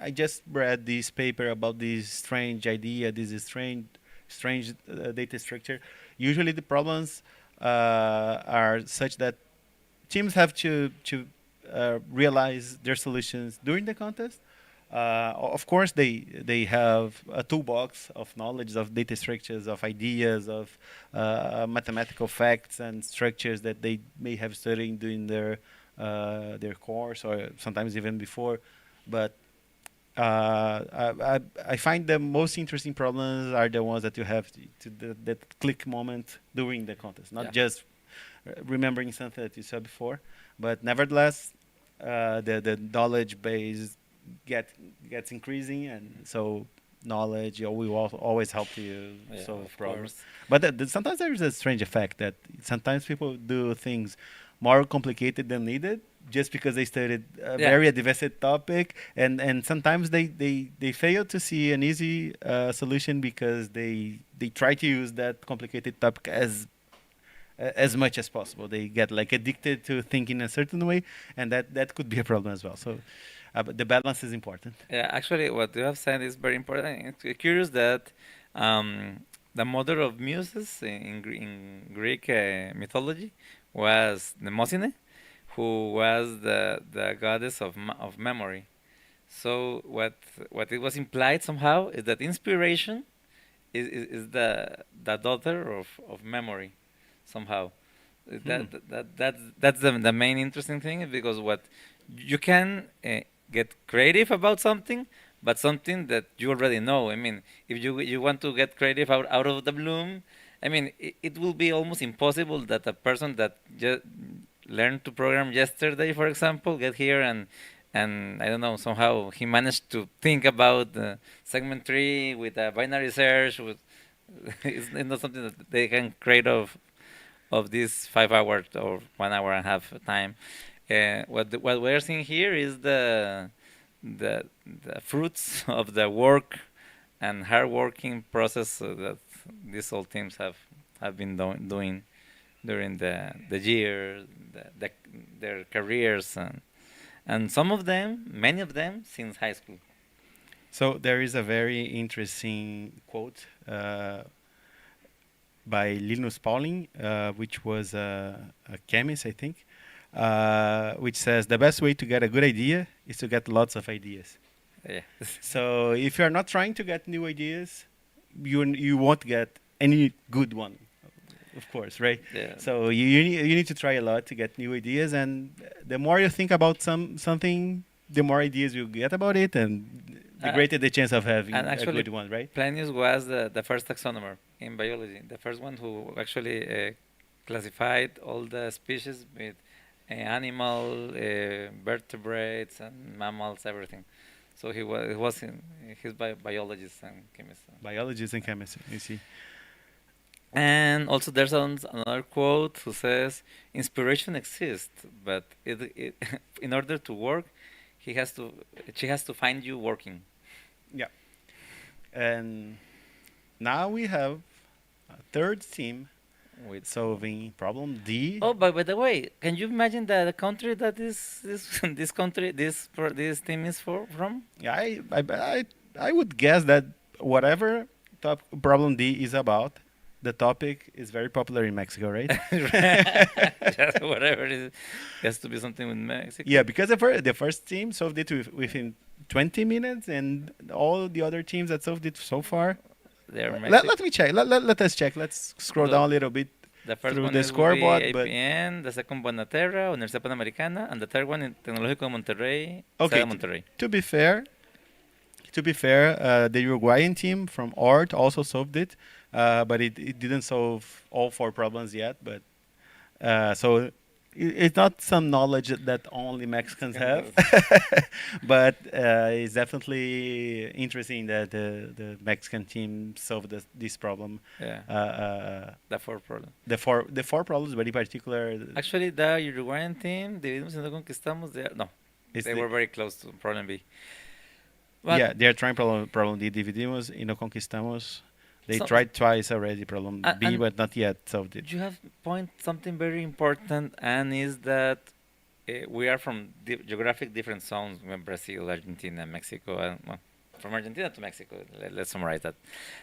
I just read this paper about this strange idea, this strange data structure. Usually the problems are such that teams have to realize their solutions during the contest. Of course, they have a toolbox of knowledge, of data structures, of ideas, of mathematical facts and structures that they may have studied during their course, or sometimes even before. But I find the most interesting problems are the ones that you have that click moment during the contest, not just remembering something that you saw before, but nevertheless, the knowledge base gets increasing, and so knowledge will always help you solve problems. But sometimes there is a strange effect that sometimes people do things more complicated than needed just because they studied a very advanced topic, and sometimes they fail to see an easy solution because they try to use that complicated topic as much as possible. They get like addicted to thinking a certain way, and that could be a problem as well. So but the balance is important. Yeah, actually, what you have said is very important. It's curious that the mother of muses in Greek mythology was Mnemosyne, who was the goddess of memory. So what it was implied somehow is that inspiration is the daughter of memory, somehow. That's the main interesting thing, because what you can get creative about something, but something that you already know. I mean, if you want to get creative out of the bloom, I mean, it will be almost impossible that a person that just learned to program yesterday, for example, get here and I don't know, somehow he managed to think about segment 3 with a binary search. It's not something that they can create of this 5 hours or 1 hour and a half time. What we're seeing here is the fruits of the work and hard working process that these old teams have been doing during the year, their careers, and some of them, many of them, since high school. So there is a very interesting quote by Linus Pauling, which was a chemist, I think, which says the best way to get a good idea is to get lots of ideas. Yeah. So if you're not trying to get new ideas, you won't get any good one, of course, right? Yeah. So you need to try a lot to get new ideas, and the more you think about something, the more ideas you get about it, and the greater the chance of having a good one, right? Plinius was the first taxonomer in biology, the first one who actually classified all the species with animal, vertebrates, and mammals, everything. So he was he's biologist and chemist. Biologist and chemist, you see. And also there's another quote who says, inspiration exists, but in order to work, she has to find you working. Yeah. And now we have a third team with solving problem D. Oh, by the way, can you imagine the country that this team is from? Yeah, I would guess that whatever problem D is about, the topic is very popular in Mexico, right? Just whatever it is, it has to be something with Mexico. Yeah, because the first team solved it within 20 minutes, and all the other teams that solved it so far. Let me check. Let us check. Let's scroll down a little bit through the scoreboard. APN, the second one Naterra, Universidad Panamericana, and the third one in Tecnológico de Monterrey. Okay. Monterrey. To be fair, the Uruguayan team from ORT also solved it, but it didn't solve all 4 problems yet. But so it's not some knowledge that only Mexicans have, but it's definitely interesting that the Mexican team solved this problem. Yeah. The 4 problems. The four problems, but in particular. Actually, the Uruguayan team, dividimos y no conquistamos. They were very close to problem B. But yeah, they're trying problem D. Dividimos y no conquistamos. They tried twice already, problem B, but not yet solved it. You have something very important, and is that we are from geographic different zones, Brazil, Argentina, Mexico, and from Argentina to Mexico. Let's summarize that.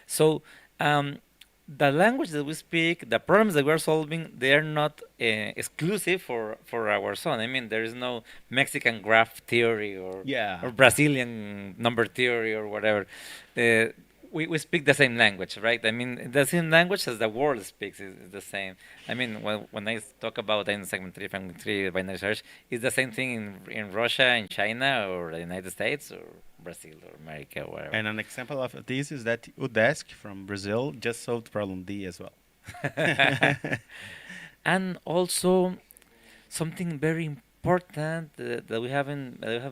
So the language that we speak, the problems that we're solving, they are not exclusive for our zone. I mean, there is no Mexican graph theory or Brazilian number theory or whatever. We speak the same language, right? I mean, the same language as the world speaks is the same. I mean, when I talk about segment 3, binary search, it's the same thing in Russia, in China, or the United States, or Brazil, or America, or whatever. And an example of this is that UDESC from Brazil just solved problem D as well. And also, something very important that we have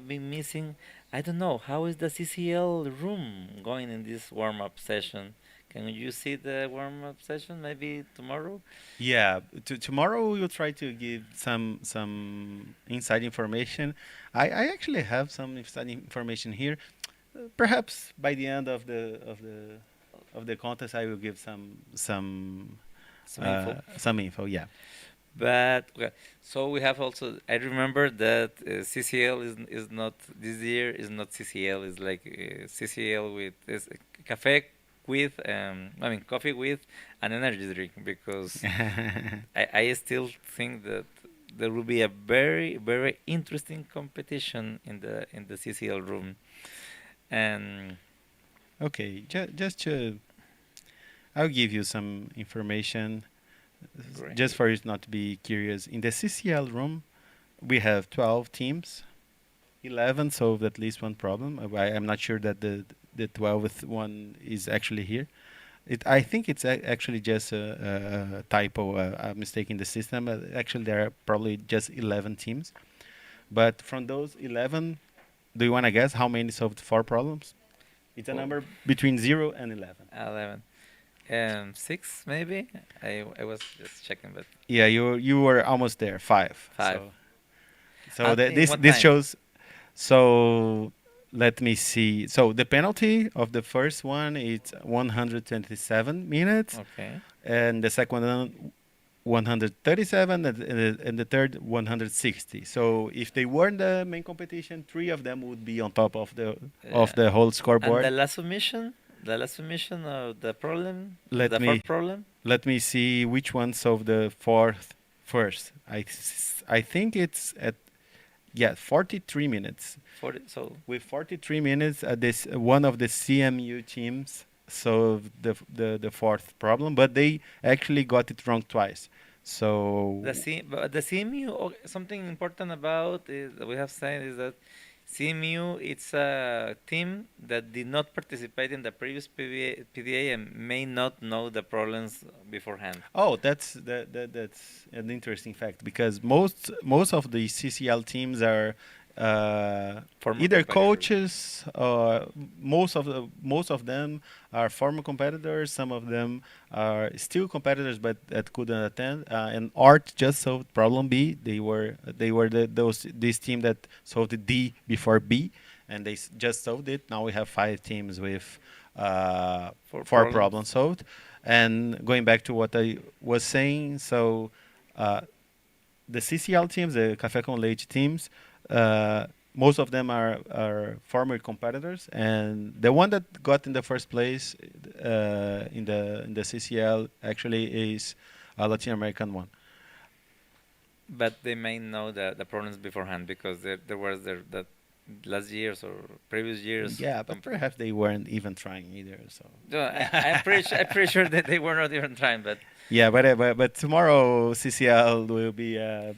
been missing. I don't know, how is the CCL room going in this warm-up session? Can you see the warm-up session maybe tomorrow? Yeah, tomorrow we'll try to give some inside information. I actually have some inside information here. Perhaps by the end of the contest, I will give some info. Yeah. But okay, so we have also. I remember that CCL is not this year. Is not CCL. It's like CCL with cafe with coffee with an energy drink, because I still think that there will be a very very interesting competition in the CCL room. And okay, just I'll give you some information. Great. Just for you not to be curious, in the CCL room, we have 12 teams. 11 solved at least one problem. I'm not sure that the 12th one is actually here. I think it's actually just a typo, a mistake in the system. Actually, there are probably just 11 teams. But from those 11, do you want to guess how many solved 4 problems? It's a number between 0 and 11. 11. 6 maybe. I was just checking, but Yeah, you were almost there. 5. 5. So this shows. So let me see. So the penalty of the first one is 127 minutes. Okay. And the second one 137 and the third 160. So if they were in the main competition, 3 of them would be on top of the whole scoreboard. And the last submission of the problem, fourth problem. Let me see which one solved the fourth first. I think it's at 43 minutes. 40. So with 43 minutes, this one of the CMU teams solved the fourth problem, but they actually got it wrong twice. So the CMU, something important about is we have said is that CMU it's a team that did not participate in the previous PDA and may not know the problems beforehand. Oh, that's an interesting fact, because most of the CCL teams are either coaches, or most of them are former competitors. Some of them are still competitors but that couldn't attend. And Art just solved problem B. They were this team that solved the D before B, and they just solved it. Now we have 5 teams with 4 problems solved. And going back to what I was saying, so the CCL teams, the Café com Leite teams, most of them are former competitors, and the one that got in the first place in the CCL actually is a Latin American one. But they may know the problems beforehand, because there was that last years or previous years. Yeah, but perhaps they weren't even trying either. So no, I'm pretty sure that they were not even trying, but. Yeah, but tomorrow CCL will be a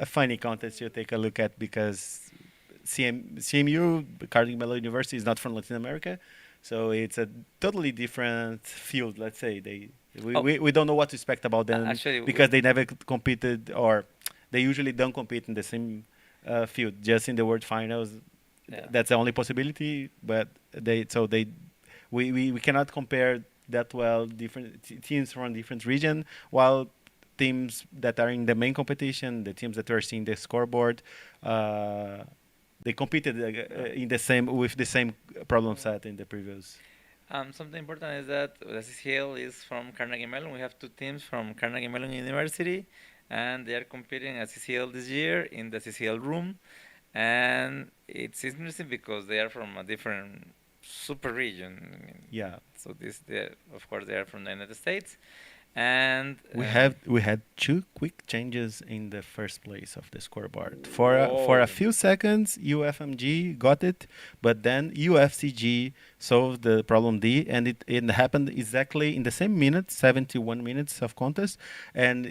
funny contest to take a look at, because CMU, Carnegie Mellon University, is not from Latin America, so it's a totally different field. Let's say we don't know what to expect about them, actually, because they never competed, or they usually don't compete in the same field, just in the World Finals. Yeah. That's the only possibility, but we cannot compare that well different teams from different region, while teams that are in the main competition, the teams that are seeing the scoreboard, they competed with the same problem set in the previous. Something important is that the CCL is from Carnegie Mellon. We have 2 teams from Carnegie Mellon University, and they are competing at CCL this year in the CCL room. And it's interesting because they are from a different super region. I mean, yeah. So of course, they are from the United States, and we had 2 quick changes in the first place of the scoreboard. For a few seconds, UFMG got it, but then UFCG solved the problem D, and it happened exactly in the same minute, 71 minutes of contest. And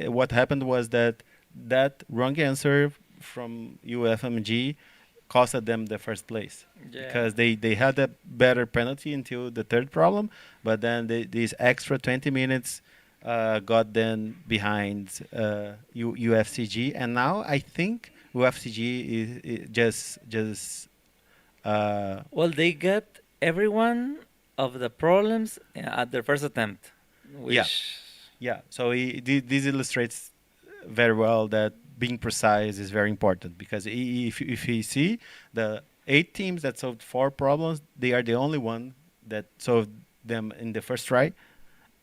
what happened was that wrong answer from UFMG costed them the first place, because they had a better penalty until the third problem, but then these extra 20 minutes got them behind UFCG, and now I think UFCG is just well, they got every one of the problems at their first attempt. Yeah. So this illustrates very well that being precise is very important, because if you see the 8 teams that solved 4 problems, they are the only one that solved them in the first try,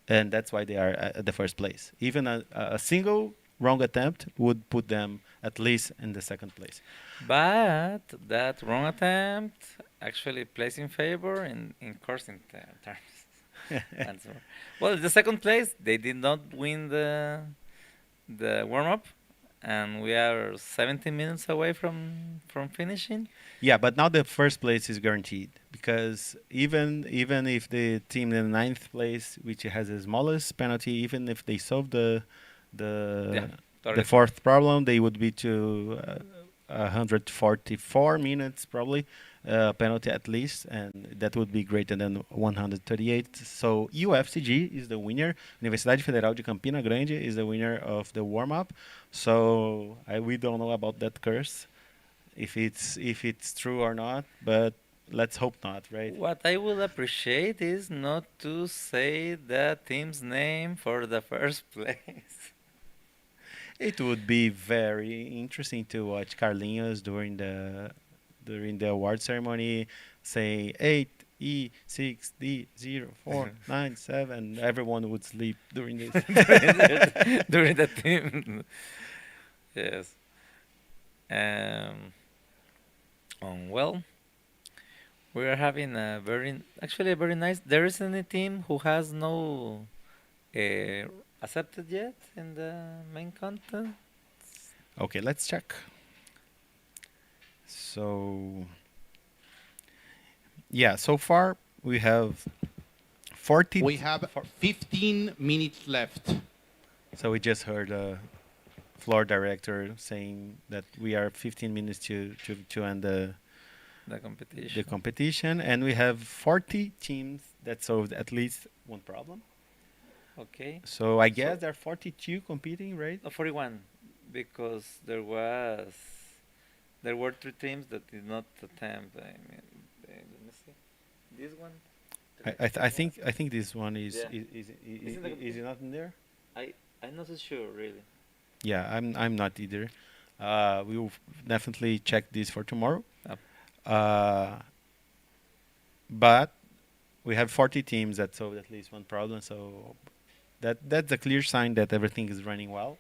and that's why they are at the first place. Even a single wrong attempt would put them at least in the second place. But that wrong attempt actually plays in favor in coursing terms. Well, the second place, they did not win the warm-up, and we are 17 minutes away from finishing. Yeah, but now the first place is guaranteed, because even if the team in the 9th place, which has the smallest penalty, even if they solve the 4th problem, they would be to 144 minutes probably, penalty at least, and that would be greater than 138. So UFCG is the winner. Universidade Federal de Campina Grande is the winner of the warm-up. So we don't know about that curse, if it's true or not, but let's hope not, right? What I would appreciate is not to say the team's name for the first place. It would be very interesting to watch Carlinhos during the award ceremony say 8E6D0497. Everyone would sleep during this. During the team. Yes. Well, we are having a very nice. There isn't a team who has no accepted yet in the main content. Okay, let's check. So yeah, so far we have 40. We have 15 minutes left. So we just heard a floor director saying that we are 15 minutes to end the competition, and we have 40 teams that solved at least one problem. Okay. So I guess there are 42 competing, right? 41, because there were 3 teams that did not attempt. I mean, let me see. This one. I think this one is Yeah. is it not in there? I'm not so sure really. Yeah, I'm not either. We will definitely check this for tomorrow. Yep. But we have 40 teams that solved at least one problem, so that's a clear sign that everything is running well.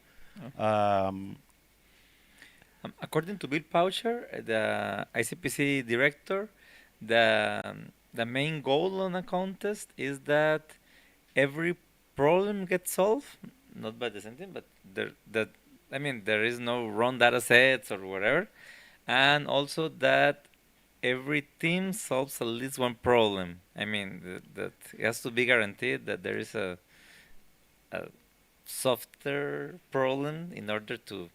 According to Bill Poucher, the ICPC director, the main goal on a contest is that every problem gets solved, not by the same team, but there is no wrong data sets or whatever, and also that every team solves at least one problem. I mean, that it has to be guaranteed that there is a softer problem in order to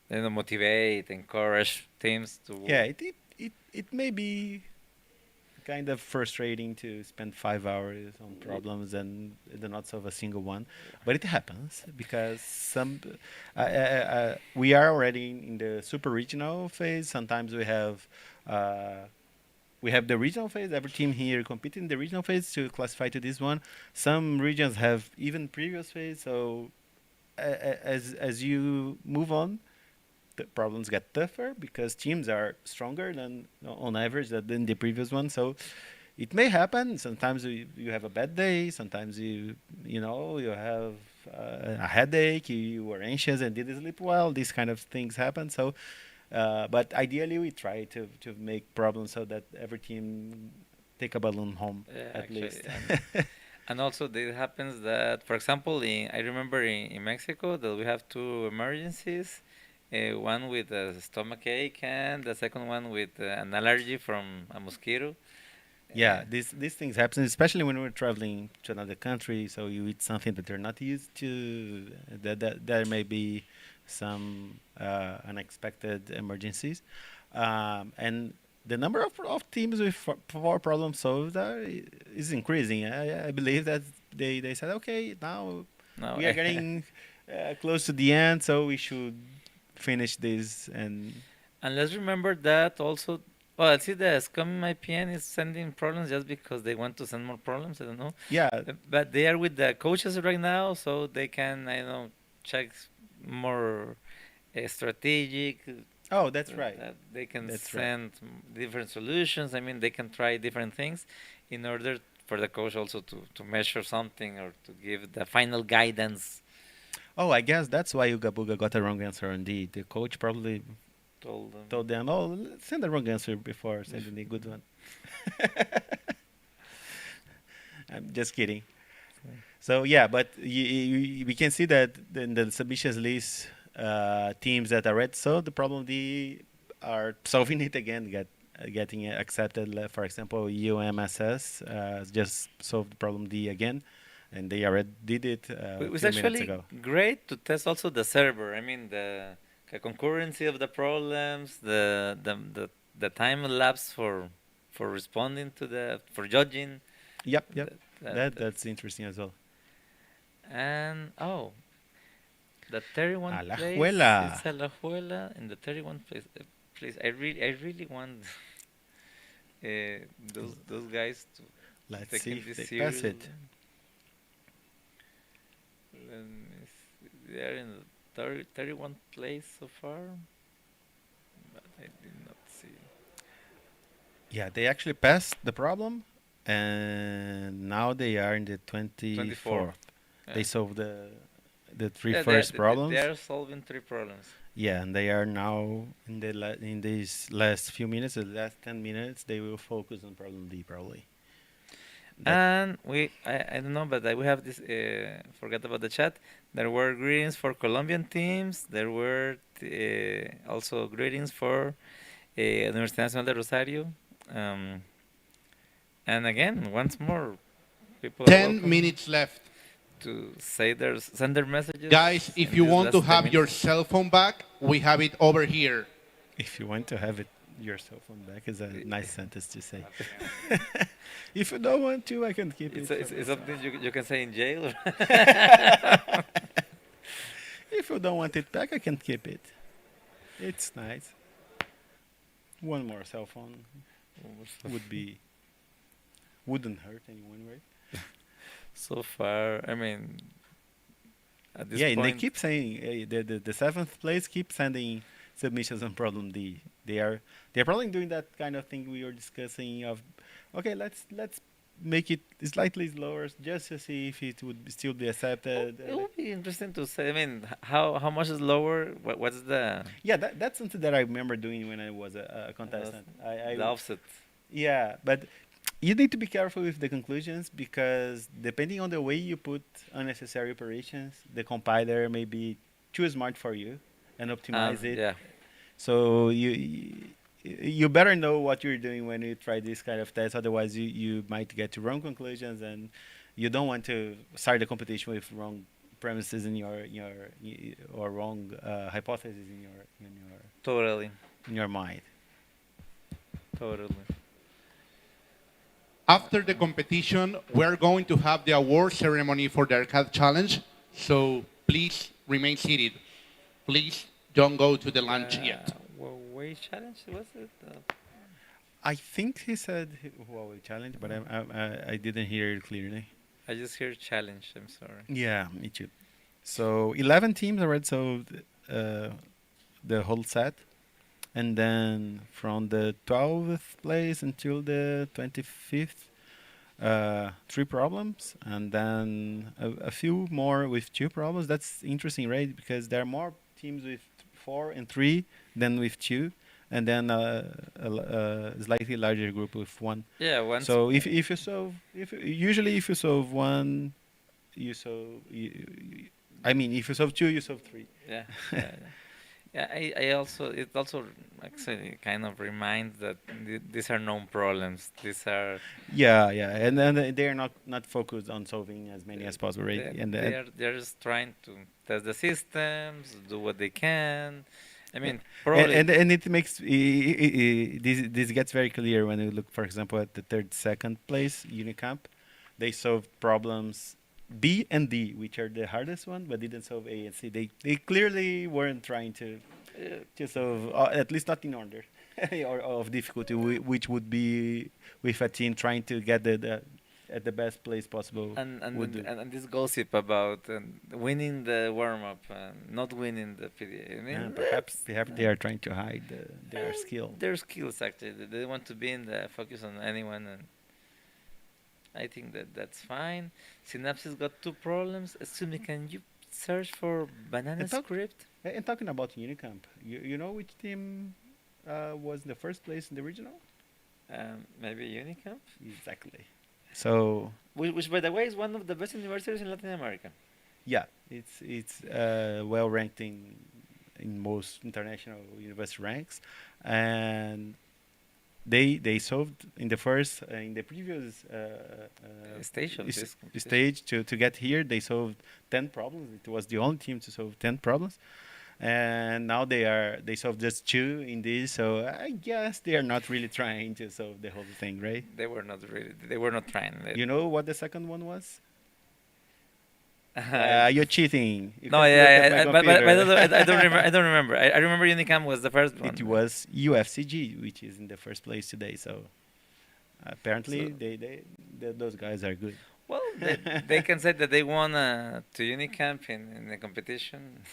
motivate, encourage teams to work. Yeah, it may be kind of frustrating to spend 5 hours on problems and not solve a single one, but it happens because we are already in the super regional phase. Sometimes we have the regional phase. Every team here competing in the regional phase to classify to this one. Some regions have even previous phase. So as you move on, the problems get tougher because teams are stronger than on average than the previous one. So it may happen. Sometimes you have a bad day. Sometimes you have a headache. You were anxious and didn't sleep well. These kind of things happen. So, but ideally we try to make problems so that every team take a balloon home at least. And also it happens that, for example, I remember in Mexico that we have 2 emergencies. One with a stomach ache and the second one with an allergy from a mosquito. Yeah, these things happen, especially when we're traveling to another country. So you eat something that they're not used to. There may be some unexpected emergencies, and the number of teams with 4 problems solved is increasing. I believe that they said, okay, now we are getting close to the end, so we should finish this. And let's remember that also. Well, I see the Scum IPN is sending problems just because they want to send more problems. I don't know. Yeah. But they are with the coaches right now, so they can check more strategic. Oh, that's right. They can send different solutions. I mean, they can try different things in order for the coach also to measure something or to give the final guidance. Oh, I guess that's why Uga Buga got a wrong answer on D. The coach probably told them, oh, send the wrong answer before sending a good one. I'm just kidding. So, yeah, but we can see that in the submissions list, teams that are red solved the problem D are solving it again, getting accepted. For example, UMSS just solved the problem D again. And they already did it It was a few minutes actually ago. great to test also the server. I mean, concurrency of the problems, the time elapsed for responding to for judging. Yep. That's That's interesting as well. And the 31 place. Alajuela. It's Alajuela in the 31 place. Please, I really want those guys to Let's take see it if this they pass seriously. it. Let me see. They are in the 31 place so far, but I did not see. Yeah, they actually passed the problem, and now they are in the 24th. They Yeah. solved the three Yeah, first problems. they are solving 3 problems. Yeah, and they are now in in these last few minutes, the last 10 minutes, they will focus on problem D probably. And I don't know, but we have this. Forget about the chat. There were greetings for Colombian teams. There were also greetings for Universidad Nacional de Rosario. And again, once more, people are 10 welcome minutes left. to send their messages. Guys, if in you these want to last 10 have your minutes. cell phone back, we have it over here. If you want to have it your cell phone back is a nice sentence to say. If you don't want to, I can keep it. It's something you can say in jail. If you don't want it back, I can keep it. It's nice. One more cell phone wouldn't hurt anyone, right? So far, I mean, at this Yeah, and they point, keep saying the seventh place keeps sending submissions on problem D. They're probably doing that kind of thing we were discussing of, okay, let's make it slightly slower just to see if it would still be accepted. it would be interesting to say. I mean, how much is lower? What's the Yeah, that's something that I remember doing when I was a contestant. the offset? Yeah, but you need to be careful with the conclusions because depending on the way you put unnecessary operations, the compiler may be too smart for you and optimize it. Yeah. So you better know what you're doing when you try this kind of test. Otherwise, you might get to wrong conclusions, and you don't want to start the competition with wrong premises in your or wrong hypotheses Totally. in your mind. Totally. After the competition, we're going to have the award ceremony for the Arcade Challenge. So please remain seated. Please don't go to the lunch yet. Huawei challenge was it? I think he said Huawei challenge, but I didn't hear it clearly. I just hear challenge. I'm sorry. Yeah, me too. So 11 teams already solved the whole set. And then from the 12th place until the 25th, 3 problems. And then a few more with 2 problems. That's interesting, right? Because there are more teams with 4 and 3 than with 2. And then a slightly larger group with 1. Yeah, one. So if you solve, usually if you solve 1, you solve. I mean, if you solve 2, you solve 3. Yeah. Yeah, it also actually kind of reminds that these are known problems. These are Yeah, and then they are not focused on solving as many as possible, right? they're just trying to test the systems, do what they can. I mean, and probably and it makes this gets very clear when you look, for example, at the second place Unicamp. They solved problems B and D, which are the hardest one, but didn't solve A and C. They clearly weren't trying to solve, at least not in order, or of difficulty, which would be with a team trying to get at the best place possible. and this gossip about winning the warm-up and not winning the PDA. I mean, Perhaps they are trying to hide their skill. Their skills actually. They want to be in the focus on anyone, and I think that's fine. Synapses got 2 problems. Excuse me, can you search for banana script? And talking about Unicamp, you know which team was in the first place in the regional? Maybe Unicamp? Exactly. So, Which, by the way, is one of the best universities in Latin America. yeah, it's well ranked in most international university ranks, and they solved in the previous Stage of this stage to get here. They solved 10 problems. It was the only team to solve 10 problems, and now they solved just 2 in this. So I guess they are not really trying to solve the whole thing, right? They were not really. They were not trying. You know what the second one was? I- You're cheating. You No, can yeah, look at my but I computer. don't remember. I don't remember. I remember Unicam was the first one. It was UFCG, which is in the first place today. So apparently, those guys are good. Well, they can say that they won to Unicamp in the competition.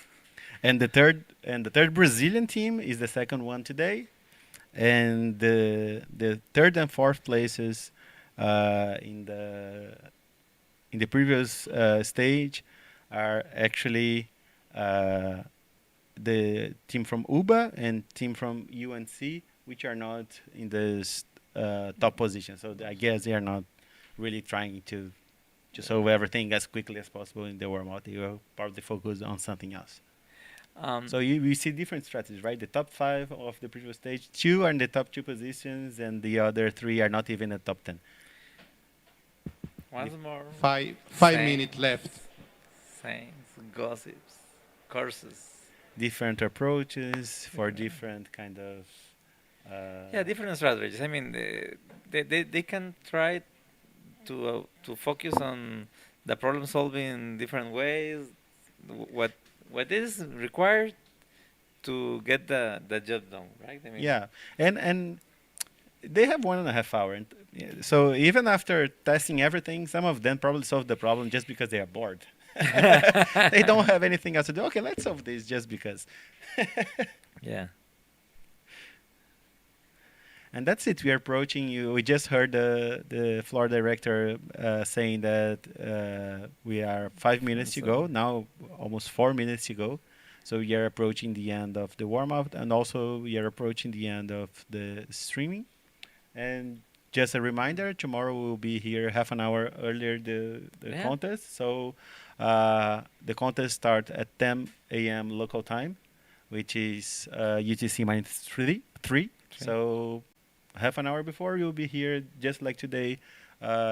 And the third Brazilian team is the second one today, and the third and fourth places in the previous stage are actually the team from UBA and team from UNC, which are not in this top position. So I guess they are not really trying to solve everything as quickly as possible in the warm-up. They will probably focus on something else. So we see different strategies, right? The top 5 of the previous stage, 2 are in the top 2 positions, and the other 3 are not even in the top 10. Once more. Five Sayings, minutes left. Sayings, gossips, curses. Different approaches for different kind of... Yeah, different strategies. I mean, they can try to focus on the problem solving in different ways. What is required to get the job done, right? I mean, Yeah, and they have 1.5 hours. So even after testing everything, some of them probably solved the problem just because they are bored. They don't have anything else to do. Okay, let's solve this just because. Yeah. And that's it. We are approaching you. We just heard the floor director saying that we are 5 minutes to go. Now almost 4 minutes to go. So we are approaching the end of the warm-up, and also we are approaching the end of the streaming. And just a reminder, tomorrow we'll be here half an hour earlier the contest. So the contest starts at 10 a.m. local time, which is UTC minus 3. So half an hour before, you'll be here just like today,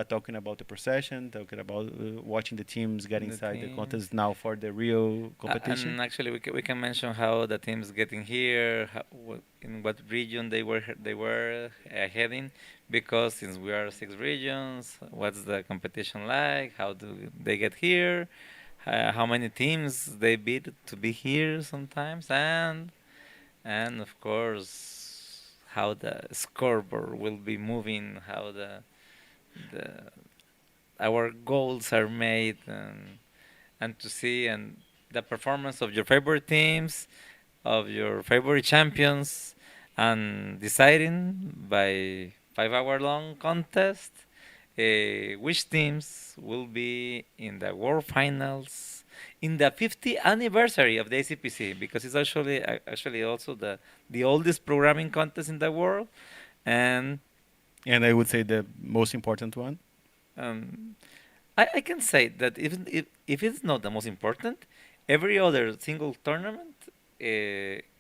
talking about the procession, talking about watching the teams get inside the contest now for the Rio competition. And actually, we can mention how the teams getting here, in what region they were heading, because since we are 6 regions, what's the competition like? How do they get here? How many teams they beat to be here sometimes, and of course, how the scoreboard will be moving, how our goals are made, and to see and the performance of your favorite teams, of your favorite champions, and deciding by 5-hour-long contest which teams will be in the World Finals in the 50th anniversary of the ICPC, because it's actually also the oldest programming contest in the world, and I would say the most important one. I can say that even if it's not the most important, every other single tournament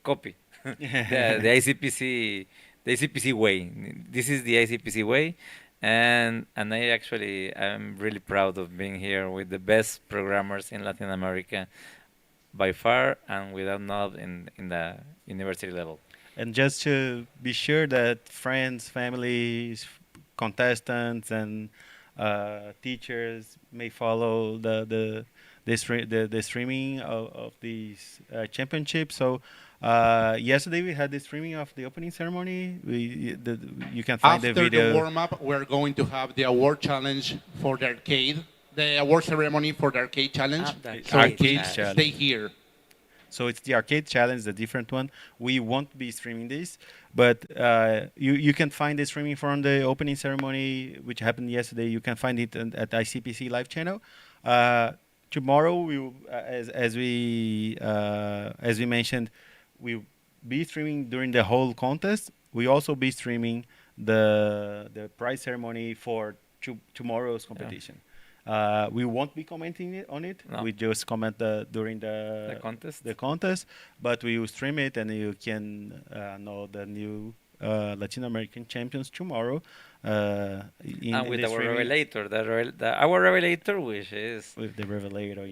copy the ICPC way. This is the ICPC way. And I'm really proud of being here with the best programmers in Latin America by far, and without not in the university level. And just to be sure that friends, families, contestants, and teachers may follow the streaming of these championships. So yesterday we had the streaming of the opening ceremony. You can find the video. After the warm-up, we're going to have the award challenge for the arcade, the award ceremony for the arcade challenge. So Arcade challenge. Stay here. So it's the arcade challenge, the different one. We won't be streaming this, but you can find the streaming from the opening ceremony, which happened yesterday. You can find it at ICPC live channel. Tomorrow, we will, as we mentioned, we'll be streaming during the whole contest. We also be streaming the prize ceremony for tomorrow's competition. We won't be commenting on it. No. We just comment during the contest, but we will stream it, and you can know the new Latin American champions tomorrow. And with our revelator, our revelator, which is with the revelator,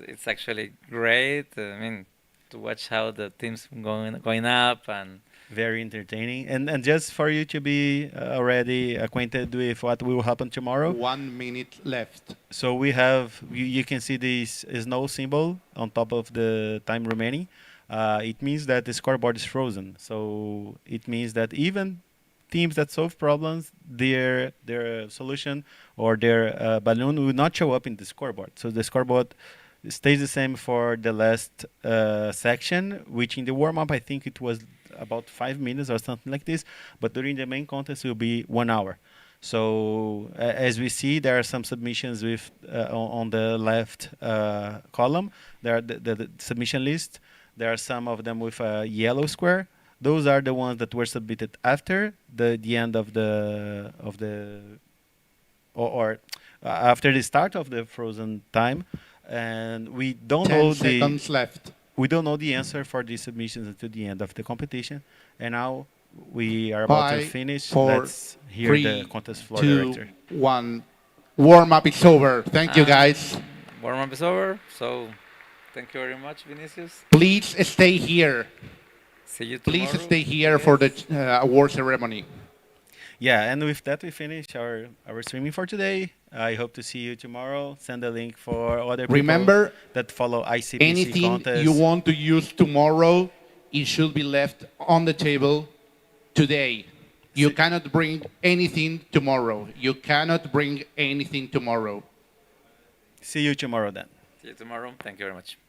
it's actually great. I mean, to watch how the teams going up and. Very entertaining. And just for you to be already acquainted with what will happen tomorrow. 1 minute left. So we have, you can see this snow symbol on top of the time remaining. It means that the scoreboard is frozen. So it means that even teams that solve problems, their solution or their balloon will not show up in the scoreboard. So the scoreboard stays the same for the last section, which in the warm-up, I think it was about 5 minutes or something like this, but during the main contest will be 1 hour. So as we see, there are some submissions with on the left column. There are the submission list. There are some of them with a yellow square. Those are the ones that were submitted after the end of the or after the start of the frozen time, and we don't know 10 seconds left. We don't know the answer for these submissions until the end of the competition. And now we are about to finish. 4, Let's hear 3, the contest floor 2, director. 1. Warm-up is over. Thank you, guys. Warm-up is over. So thank you very much, Vinicius. Please stay here. See you tomorrow. Please stay here for the award ceremony. Yeah, and with that, we finish our streaming for today. I hope to see you tomorrow. Send a link for other people Remember, that follow ICPC anything contest. you want to use tomorrow, it should be left on the table today. You cannot bring anything tomorrow. You cannot bring anything tomorrow. See you tomorrow then. See you tomorrow. Thank you very much.